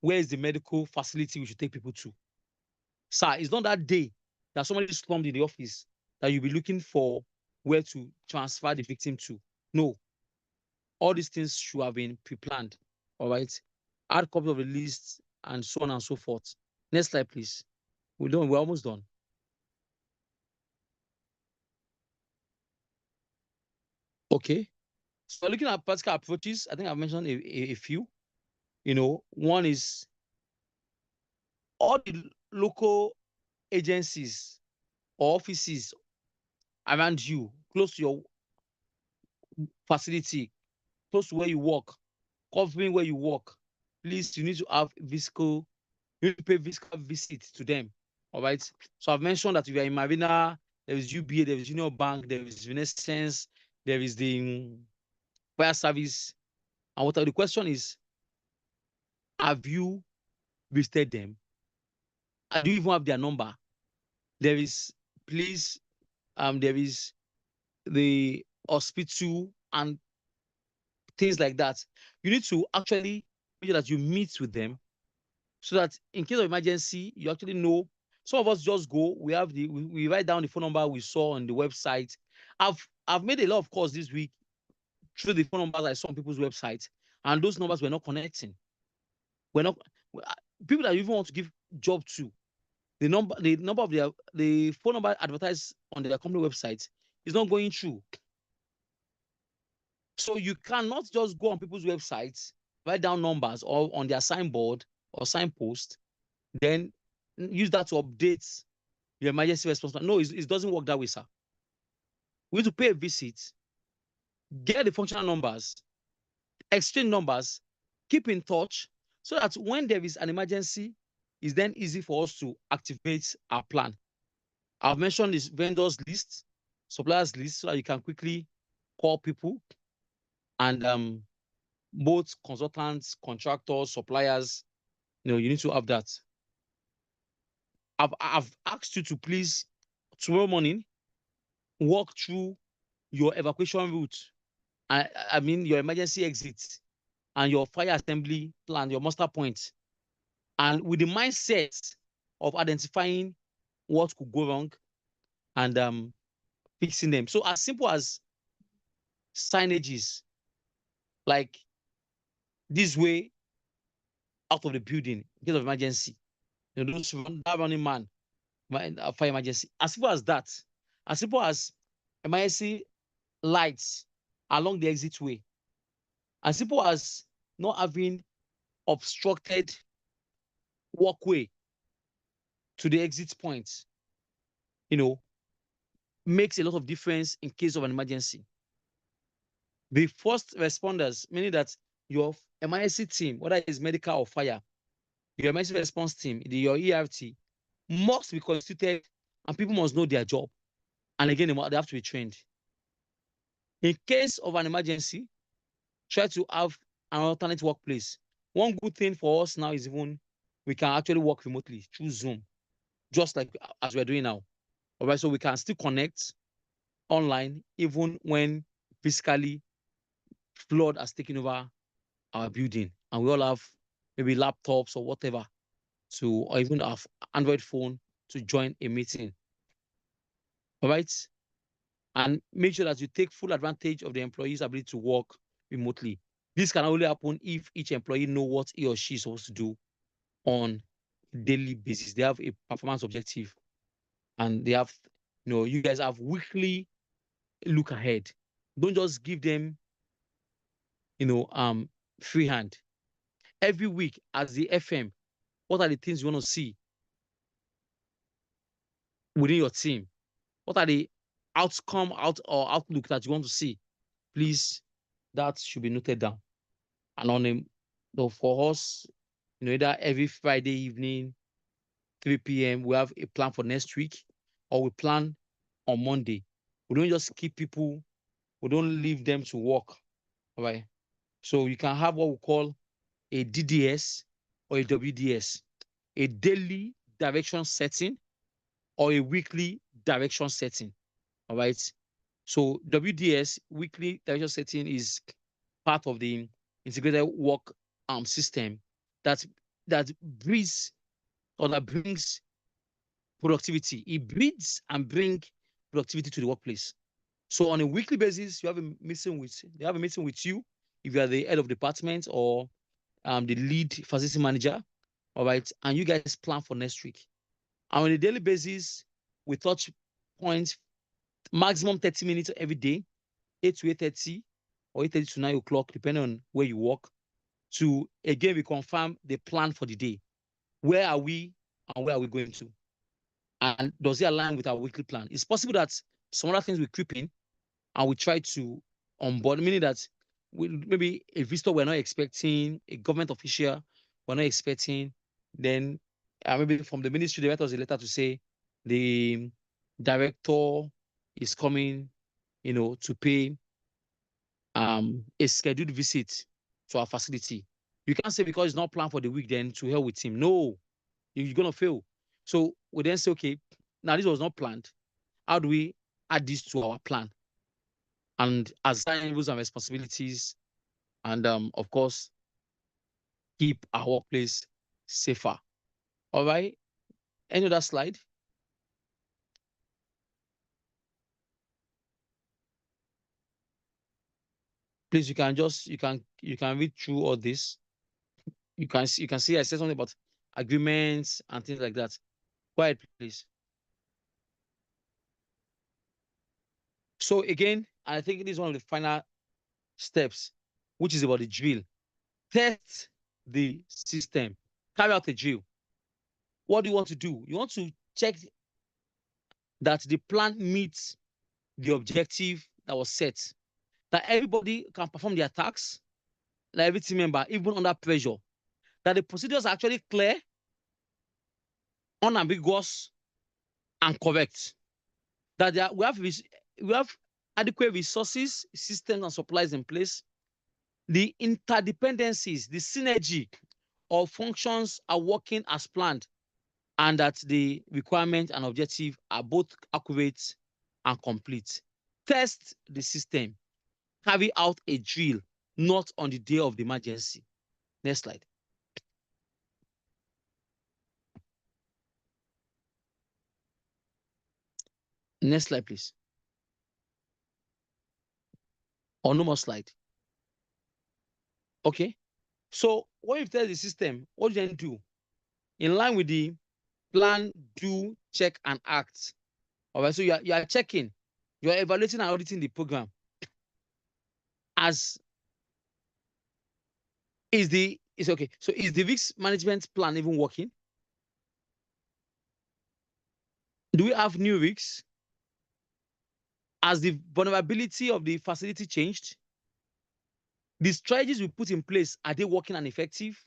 where is the medical facility we should take people to? Sir, it's not that day that somebody slumped in the office that you'll be looking for where to transfer the victim to. No. All these things should have been pre-planned. All right. Add copy of the list and so on and so forth. Next slide, please. We're almost done. Okay. So looking at practical approaches, I think I've mentioned a few. One is all the local agencies or offices around you, close to your facility, close to where you work, covering where you work. Please, you need to have you need to pay physical visit to them. All right. So I've mentioned that if you're in Marina, there is UBA, there is Union Bank, there is Renaissance, there is the fire service. And what the question is, have you visited them? And do you even have their number? There is, please, there is the hospital and things like that. You need to actually make sure that you meet with them so that in case of emergency, you actually know. Some of us just go, we write down the phone number we saw on the website. I've made a lot of calls this week through the phone numbers I saw on people's websites, and those numbers were not connecting. We're not people that you even want to give job to. The number of the phone number advertised on their company website is not going through. So you cannot just go on people's websites, write down numbers or on their signboard or signpost, then use that to update your emergency response plan. No, it doesn't work that way, sir. We need to pay a visit, get the functional numbers, exchange numbers, keep in touch, so that when there is an emergency, it's then easy for us to activate our plan. I've mentioned this vendors list, suppliers list, so that you can quickly call people and both consultants, contractors, suppliers, you need to have that. I've asked you to please tomorrow morning walk through your evacuation route. I mean your emergency exit and your fire assembly plan, your muster point, and with the mindset of identifying what could go wrong and fixing them. So as simple as signages like this way out of the building in case of emergency. That running man, fire emergency. As simple as that. As simple as emergency lights along the exit way. As simple as not having obstructed walkway to the exit point, makes a lot of difference in case of an emergency. The first responders, meaning that your emergency team, whether it's medical or fire, your emergency response team, your ERT, must be constituted and people must know their job. And again, they have to be trained. In case of an emergency, try to have an alternate workplace. One good thing for us now is we can actually work remotely through Zoom, just like as we're doing now. All right, so we can still connect online even when physically flood has taken over our building and we all have maybe laptops or whatever or even have Android phone to join a meeting. All right. And make sure that you take full advantage of the employee's ability to work remotely. This can only happen if each employee know what he or she is supposed to do on a daily basis. They have a performance objective and they have, you guys have weekly look ahead. Don't just give them, free hand. Every week as the FM, what are the things you want to see within your team? What are the outlook that you want to see? Please, that should be noted down. And for us, either every Friday evening, 3 p.m., we have a plan for next week, or we plan on Monday. We don't just keep people, we don't leave them to work. All right. So you can have what we call a DDS or a WDS, a daily direction setting or a weekly direction setting. All right. So WDS, weekly direction setting, is part of the integrated work system that brings productivity. It breeds and brings productivity to the workplace. So on a weekly basis, they have a meeting with you if you are the head of department or the lead facility manager, all right, and you guys plan for next week. And on a daily basis, we touch points maximum 30 minutes every day, 8 to 8:30 or 8:30 to 9 o'clock, depending on where you work. To again, we confirm the plan for the day. Where are we and where are we going to? And does it align with our weekly plan? It's possible that some other things will creep in and we try to onboard, meaning that maybe a visitor we're not expecting, a government official we're not expecting, then maybe from the ministry, they write us a letter to say the director is coming, to pay a scheduled visit to our facility. You can't say because it's not planned for the week, then to hell with him. No, you're going to fail. So we then say, okay, now this was not planned. How do we add this to our plan? And assign rules and responsibilities, and of course, keep our workplace safer. All right. Any other slide? Please, you can read through all this. You can see I said something about agreements and things like that. Go ahead, please. So again, I think this is one of the final steps, which is about the drill. Test the system. Carry out a drill. What do you want to do? You want to check that the plan meets the objective that was set, that everybody can perform their tasks, like every team member, even under pressure, that the procedures are actually clear, unambiguous, and correct, that we have adequate resources, systems, and supplies in place, the interdependencies, the synergy of functions are working as planned, and that the requirement and objective are both accurate and complete. Test the system. Carry out a drill, not on the day of the emergency. Next slide. Next slide, please. Or no more slide. Okay. So when you test the system, what do you then do? In line with the plan, do, check, and act. All right. So you are checking, you are evaluating and auditing the program. Okay. So is the risk management plan even working? Do we have new risks? Has the vulnerability of the facility changed? The strategies we put in place, are they working and effective?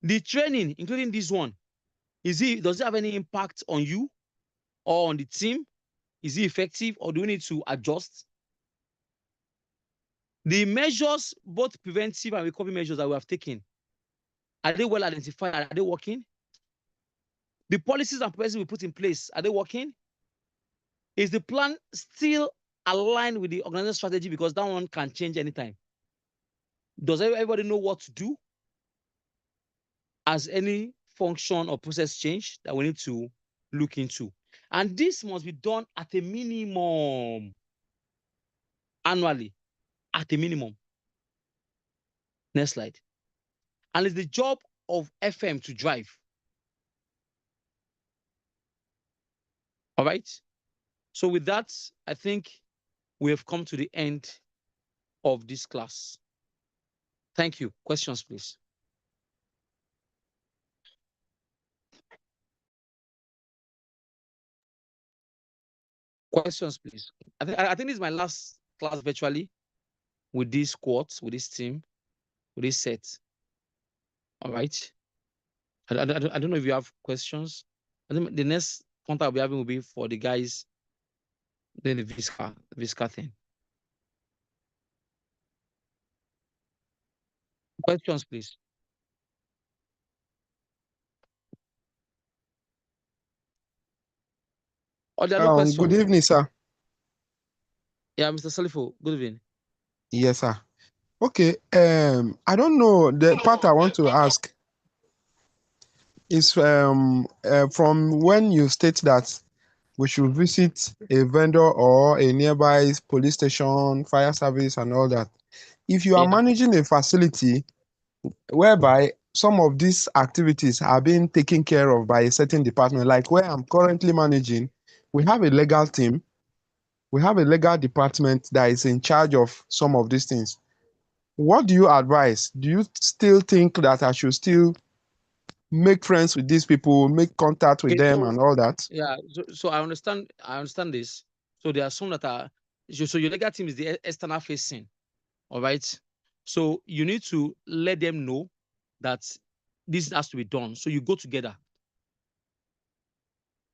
The training, including this one, does it have any impact on you or on the team? Is it effective, or do we need to adjust? The measures, both preventive and recovery measures that we have taken, are they well identified? Are they working? The policies and processes we put in place, are they working? Is the plan still aligned with the organizational strategy? Because that one can change anytime. Does everybody know what to do? Has any function or process change that we need to look into? And this must be done at a minimum annually, at a minimum. Next slide. And it's the job of FM to drive. All right. So with that, I think we have come to the end of this class. Thank you. Questions, please. Questions, please. I think this is my last class virtually with this squad, with this team, with this set. All right. I don't know if you have questions. I think the next contact we'll be having will be for the guys doing the Visca thing. Questions, please. Or there are no questions. Good evening, sir. Yeah, Mr. Salifo, good evening. Yes, sir. Okay. I don't know. The part I want to ask is from when you state that we should visit a vendor or a nearby police station, fire service, and all that. If you are Yeah. managing a facility whereby some of these activities are being taken care of by a certain department, like where I'm currently managing, we have a legal team, we have a legal department that is in charge of some of these things. What do you advise? Do you still think that I should still make friends with these people, make contact with Okay, them, so and all that? yeah, so I understand this. So there are some that are so your legal team is the external facing, all right. So you need to let them know that this has to be done. So you go together,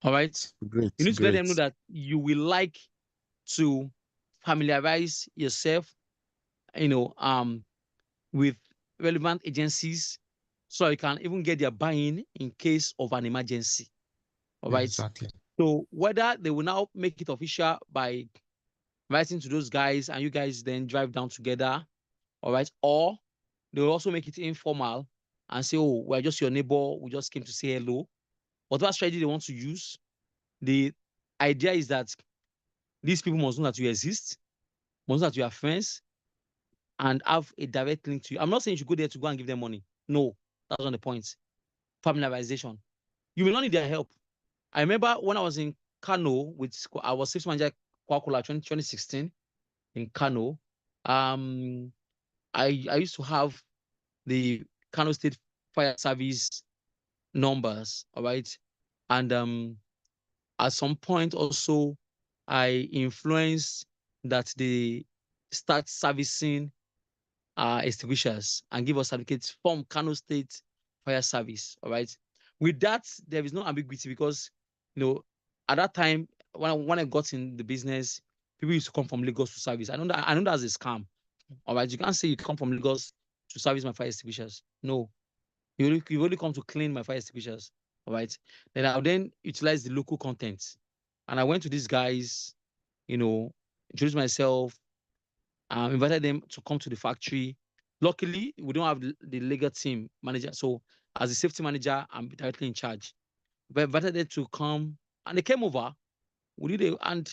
all right. Great, You need to let them know great. that you will like to familiarize yourself, with relevant agencies, so you can even get their buy-in in case of an emergency. All right. Exactly. So whether they will now make it official by writing to those guys and you guys then drive down together, all right, or they will also make it informal and say, oh, we're just your neighbor, we just came to say hello. Whatever strategy they want to use, the idea is that these people must know that you exist, must know that you are friends, and have a direct link to you. I'm not saying you should go there to go and give them money. No, that's not the point. Familiarization. You may not need their help. I remember when I was in Kano I was safety manager Coca-Cola 2016 in Kano. I used to have the Kano State Fire Service numbers, all right, and at some point also I influenced that they start servicing extinguishers and give us certificates from Kano State Fire Service. All right. With that, there is no ambiguity because, at that time when I got in the business, people used to come from Lagos to service. I know that's a scam. All right. You can't say you come from Lagos to service my fire extinguishers. No, you only come to clean my fire extinguishers. All right. Then I'll then utilize the local content. And I went to these guys, introduced myself, invited them to come to the factory. Luckily, we don't have the legal team manager. So as a safety manager, I'm directly in charge. But I invited them to come and they came over. We did and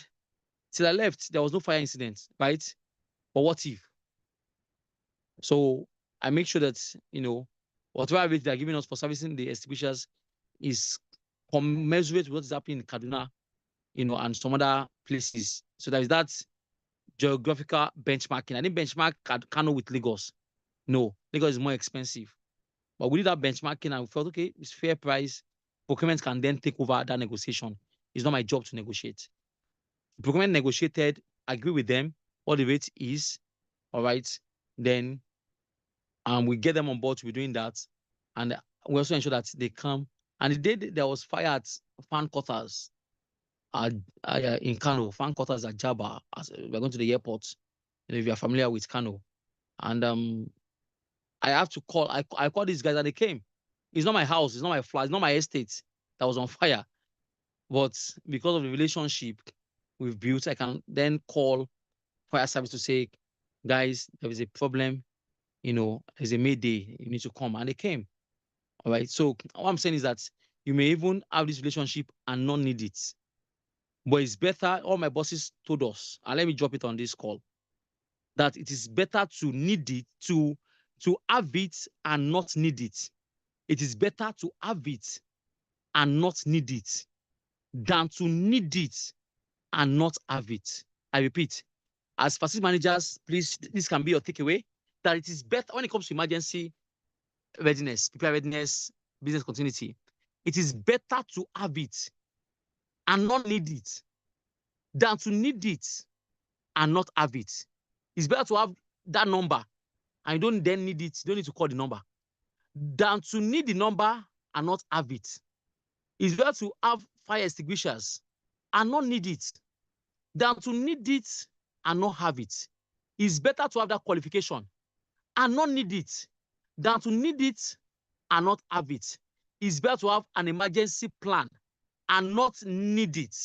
till I left, there was no fire incident, right? But what if? So I make sure that, whatever rate they're giving us for servicing the extinguishers is commensurate with what is happening in Kaduna, and some other places. So there is that geographical benchmarking. I didn't benchmark Kano with Lagos. No, Lagos is more expensive. But we did that benchmarking and we felt, okay, it's fair price. Procurement can then take over that negotiation. It's not my job to negotiate. Procurement negotiated, agree with them, what the rate is, all right? Then we get them on board to be doing that. And we also ensure that they come. And the day there was fire at fan quarters in Kano, fan quarters at Jaba, as we're going to the airport, if you are familiar with Kano. And I have to call. I called these guys and they came. It's not my house. It's not my flat. It's not my estate that was on fire. But because of the relationship we've built, I can then call fire service to say, guys, there is a problem. There's a Mayday. You need to come. And they came. All right. So what I'm saying is that you may even have this relationship and not need it. But it's better. All my bosses told us, and let me drop it on this call, that it is better to need it, to have it and not need it. It is better to have it and not need it than to need it and not have it. I repeat, as facility managers, please, this can be your takeaway, that it is better when it comes to emergency readiness, preparedness, business continuity. It is better to have it and not need it than to need it and not have it. It's better to have that number and you don't then need it, you don't need to call the number, than to need the number and not have it. It's better to have fire extinguishers and not need it than to need it and not have it. It's better to have that qualification and not need it than to need it and not have it. It's better to have an emergency plan and not need it.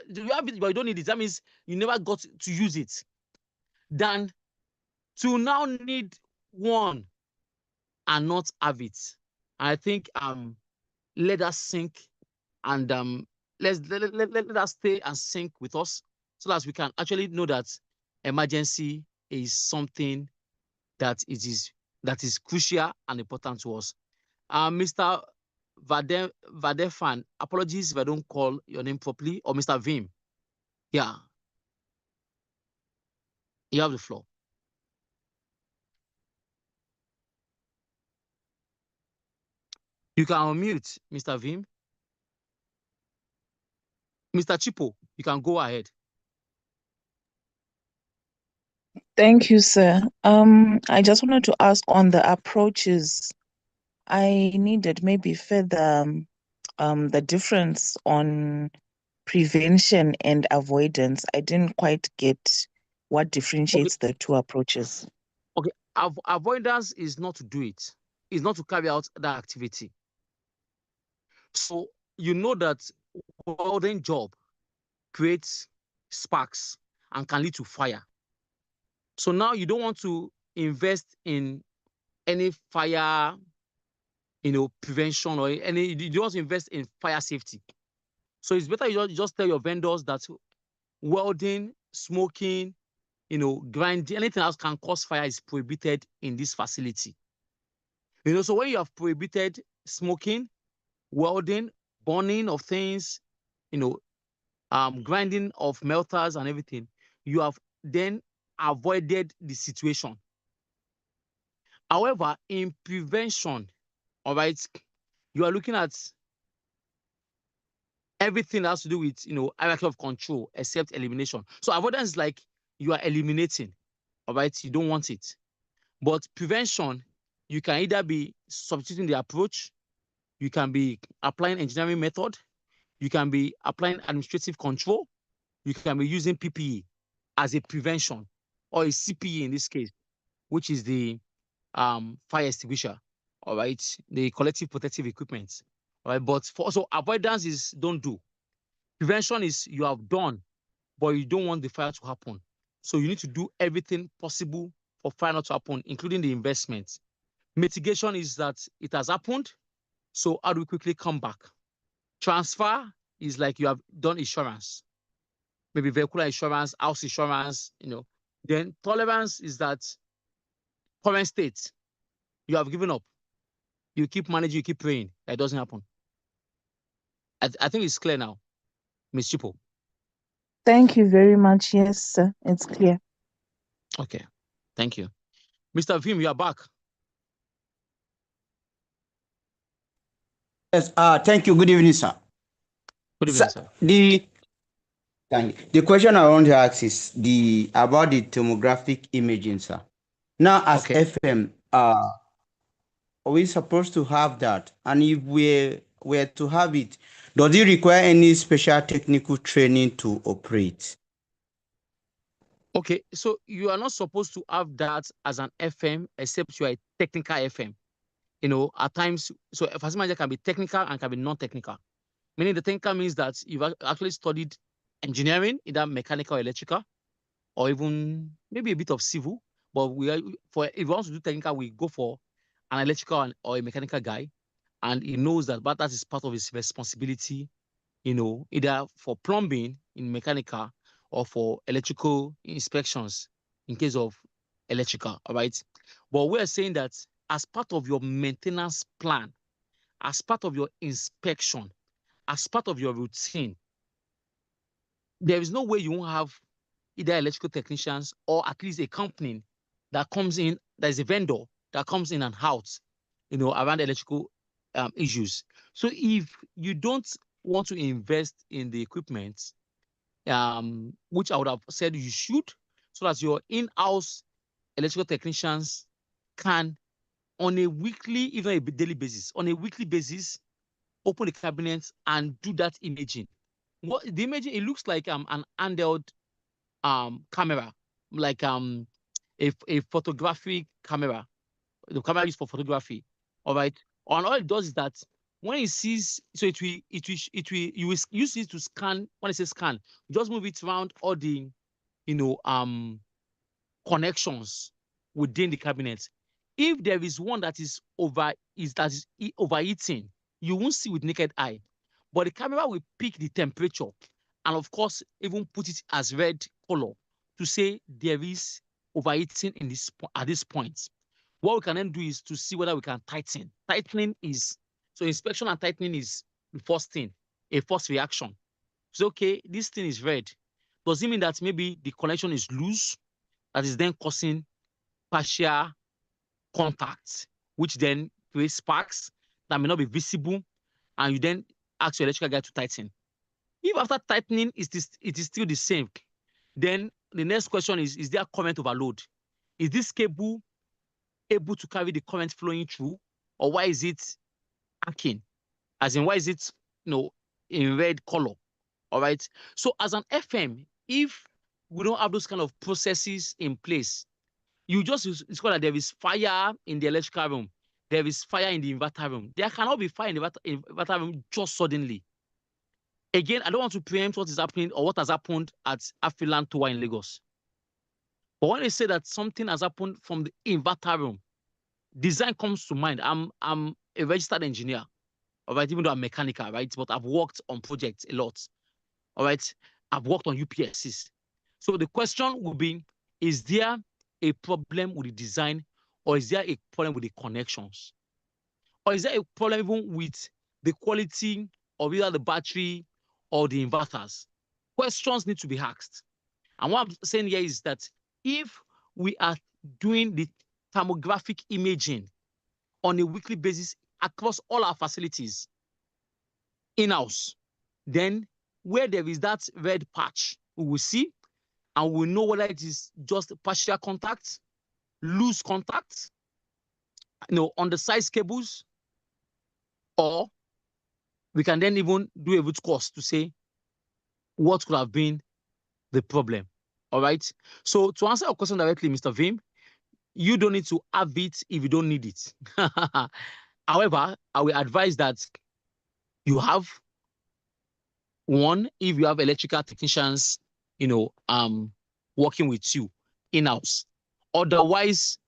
You have it, but you don't need it. That means you never got to use it. than to now need one and not have it. I think let us sink and let us stay and sync with us so that we can actually know that emergency is something that that is crucial and important to us. Mr. Vadefan, apologies if I don't call your name properly, or Mr. Vim. Yeah. You have the floor. You can unmute, Mr. Vim. Mr. Chipo, you can go ahead. Thank you, sir. I just wanted to ask on the approaches. I needed maybe further the difference on prevention and avoidance. I didn't quite get what differentiates the two approaches. Okay, avoidance is not to do it. It's not to carry out that activity. So you know that welding job creates sparks and can lead to fire. So now you don't want to invest in any fire, prevention or you don't want to invest in fire safety. So it's better you just tell your vendors that welding, smoking, grinding, anything else can cause fire is prohibited in this facility. So when you have prohibited smoking, welding, burning of things, grinding of melters and everything, you have then avoided the situation. However, in prevention, all right, you are looking at everything that has to do with, hierarchy of control except elimination. So avoidance is like you are eliminating, all right, you don't want it. But prevention, you can either be substituting the approach, you can be applying engineering method, you can be applying administrative control, you can be using PPE as a prevention, or a CPE in this case, which is the fire extinguisher, all right, the collective protective equipment, all right. But so avoidance is don't do. Prevention is you have done, but you don't want the fire to happen. So you need to do everything possible for fire not to happen, including the investment. Mitigation is that it has happened, so how do we quickly come back? Transfer is like you have done insurance, maybe vehicular insurance, house insurance, Then tolerance is that current state, you have given up. You keep managing, you keep praying. That doesn't happen. I think it's clear now, Ms. Chipo. Thank you very much. Yes, sir. It's clear. Okay. Thank you. Mr. Vim, you are back. Yes, thank you. Good evening, sir. Good evening, sir. The question I want to ask is about the tomographic imaging, sir. Now, as FM, are we supposed to have that? And if we were to have it, does it require any special technical training to operate? Okay, so you are not supposed to have that as an FM except you are a technical FM. At times, so a facility manager can be technical and can be non-technical. Meaning the technical means that you've actually studied engineering, either mechanical or electrical, or even maybe a bit of civil. But if we want to do technical, we go for an electrical or a mechanical guy, and he knows that that is part of his responsibility, either for plumbing in mechanical or for electrical inspections in case of electrical, all right? But we're saying that as part of your maintenance plan, as part of your inspection, as part of your routine, there is no way you won't have either electrical technicians or at least a company that comes in, that is a vendor that comes in and out, around electrical issues. So if you don't want to invest in the equipment, which I would have said you should, so that your in-house electrical technicians can, on a weekly, even a daily basis, on a weekly basis, open the cabinet and do that imaging. What the imaging, it looks like an handheld camera, like a photographic camera, the camera used for photography. All right. And all it does is that when it sees, so you will use it to scan. When it says scan, you just move it around all the, connections within the cabinet. If there is one that is overheating, you won't see with naked eye, but the camera will pick the temperature and of course even put it as red color to say there is overheating in this at this point. What we can then do is to see whether we can tighten. Tightening is so inspection and tightening is the first thing, a first reaction. So okay, this thing is red. Does it mean that maybe the connection is loose, that is then causing partial contact, which then creates sparks that may not be visible, and you then ask your electrical guy to tighten. If after tightening it is still the same, then the next question is there current overload? Is this cable able to carry the current flowing through, or why is it arcing? As in, why is it in red color? All right. So as an FM, if we don't have those kind of processes in place, you just discover that there is fire in the electrical room, there is fire in the inverter room. There cannot be fire in the inverter room just suddenly. Again, I don't want to preempt what is happening or what has happened at Afilan Tower in Lagos. But when they say that something has happened from the inverter room, design comes to mind. I'm a registered engineer, all right, even though I'm mechanical, right? But I've worked on projects a lot, all right? I've worked on UPSs. So the question will be, is there a problem with the design, or is there a problem with the connections? Or is there a problem even with the quality of either the battery or the inverters? Questions need to be asked. And what I'm saying here is that if we are doing the thermographic imaging on a weekly basis across all our facilities in-house, then where there is that red patch, we will see, and we know whether it is just partial contact, loose contact, undersized cables, or we can then even do a root cause to say what could have been the problem. All right. So to answer your question directly, Mr. Vim, you don't need to have it if you don't need it. However, I will advise that you have one if you have electrical technicians, working with you in-house. Otherwise,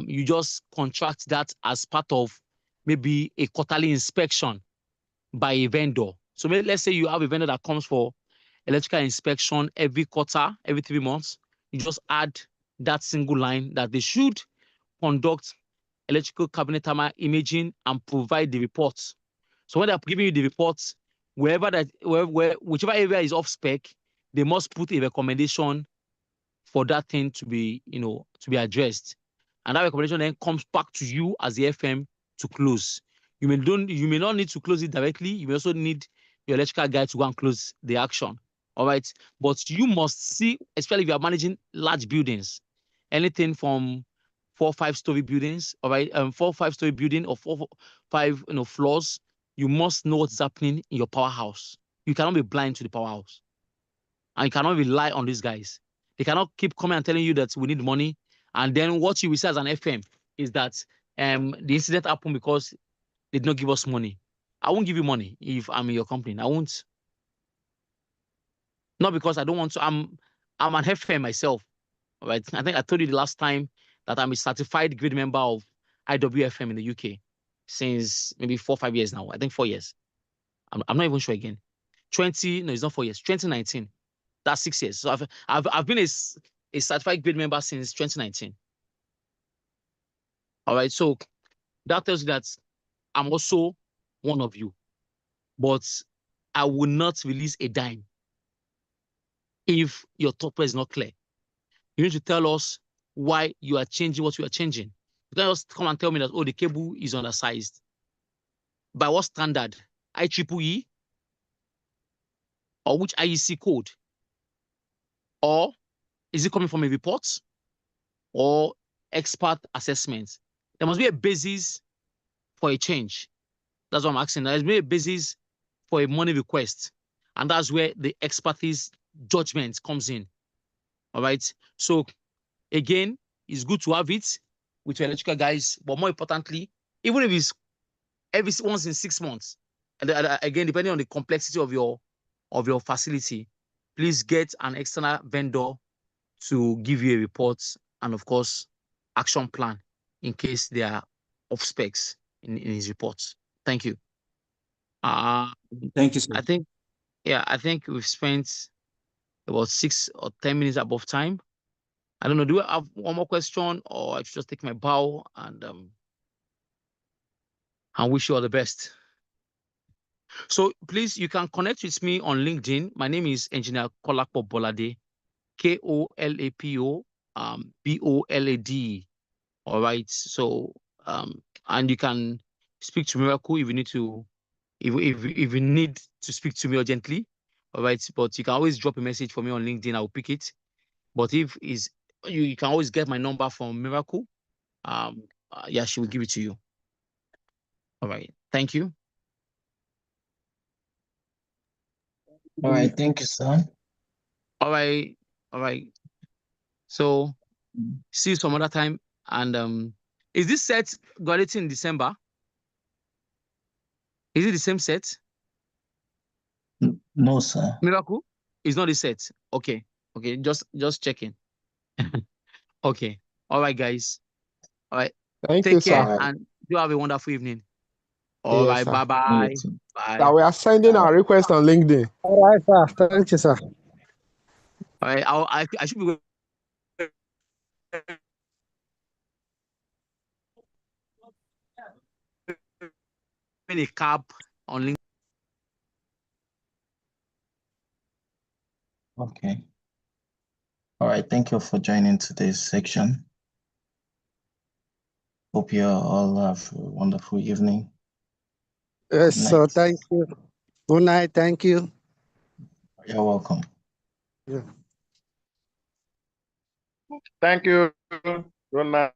you just contract that as part of maybe a quarterly inspection by a vendor. So let's say you have a vendor that comes for electrical inspection every quarter, every 3 months. You just add that single line that they should conduct electrical cabinet thermal imaging and provide the reports. So when they're giving you the reports, whichever area is off spec, they must put a recommendation for that thing to be, to be addressed. And that recommendation then comes back to you as the FM to close. You may not need to close it directly. You may also need your electrical guy to go and close the action. All right. But you must see, especially if you are managing large buildings, anything from 4 5-story buildings, all right, 4 5-story building or 4 5 floors, you must know what's happening in your powerhouse. You cannot be blind to the powerhouse. And you cannot rely on these guys. They cannot keep coming and telling you that we need money. And then what you will say as an FM is that the incident happened because they did not give us money. I won't give you money if I'm in your company. I won't. Not because I don't want to. I'm an FM myself. All right. I think I told you the last time that I'm a certified grade member of IWFM in the UK since maybe 4 or 5 years now. I think 4 years. I'm not even sure again. No, it's not 4 years. 2019. That's 6 years. So I've been a certified grade member since 2019. All right. So that tells you that I'm also one of you. But I will not release a dime if your top is not clear. You need to tell us why you are changing what you are changing. You can't just come and tell me that, the cable is undersized. By what standard? IEEE? Or which IEC code? Or is it coming from a report? Or expert assessment? There must be a basis for a change. That's what I'm asking. There must be a basis for a money request. And that's where the expertise judgment comes in. All right. So again, it's good to have it with your electrical guys, but more importantly, even if it's every once in 6 months, and again, depending on the complexity of your facility, please get an external vendor to give you a report and, of course, action plan in case they are off specs in his reports. Thank you. Thank you, sir. I think we've spent about 6 or 10 minutes above time. I don't know. Do I have one more question, or I should just take my bow and wish you all the best? So please, you can connect with me on LinkedIn. My name is Engineer Kolapo Bolade, KOLAPO BOLAD. All right. So and you can speak to Miracle if you need to, if you need to speak to me urgently. All right. But you can always drop a message for me on LinkedIn. I'll pick it. But if is you can always get my number from Miracle. Yeah, she will give it to you. All right. Thank you. All right, thank you, sir. All right. So see you some other time. And is this set graduating in December? Is it the same set? No, sir. Miracle? It's not the set. Okay. Just checking. Okay. All right, guys. All right. Thank Take you, care sir. and do have a wonderful evening. All Yes, right. sir. Bye-bye. You too. Bye. That we are sending our request on LinkedIn. All right, sir. Thank you, sir. All right. I should be wearing a cap on LinkedIn. Okay. All right. Thank you for joining today's section. Hope you all have a wonderful evening. Yes, Good so night. thank you. Good night. Thank you. You're welcome. Yeah. Thank you. Good night.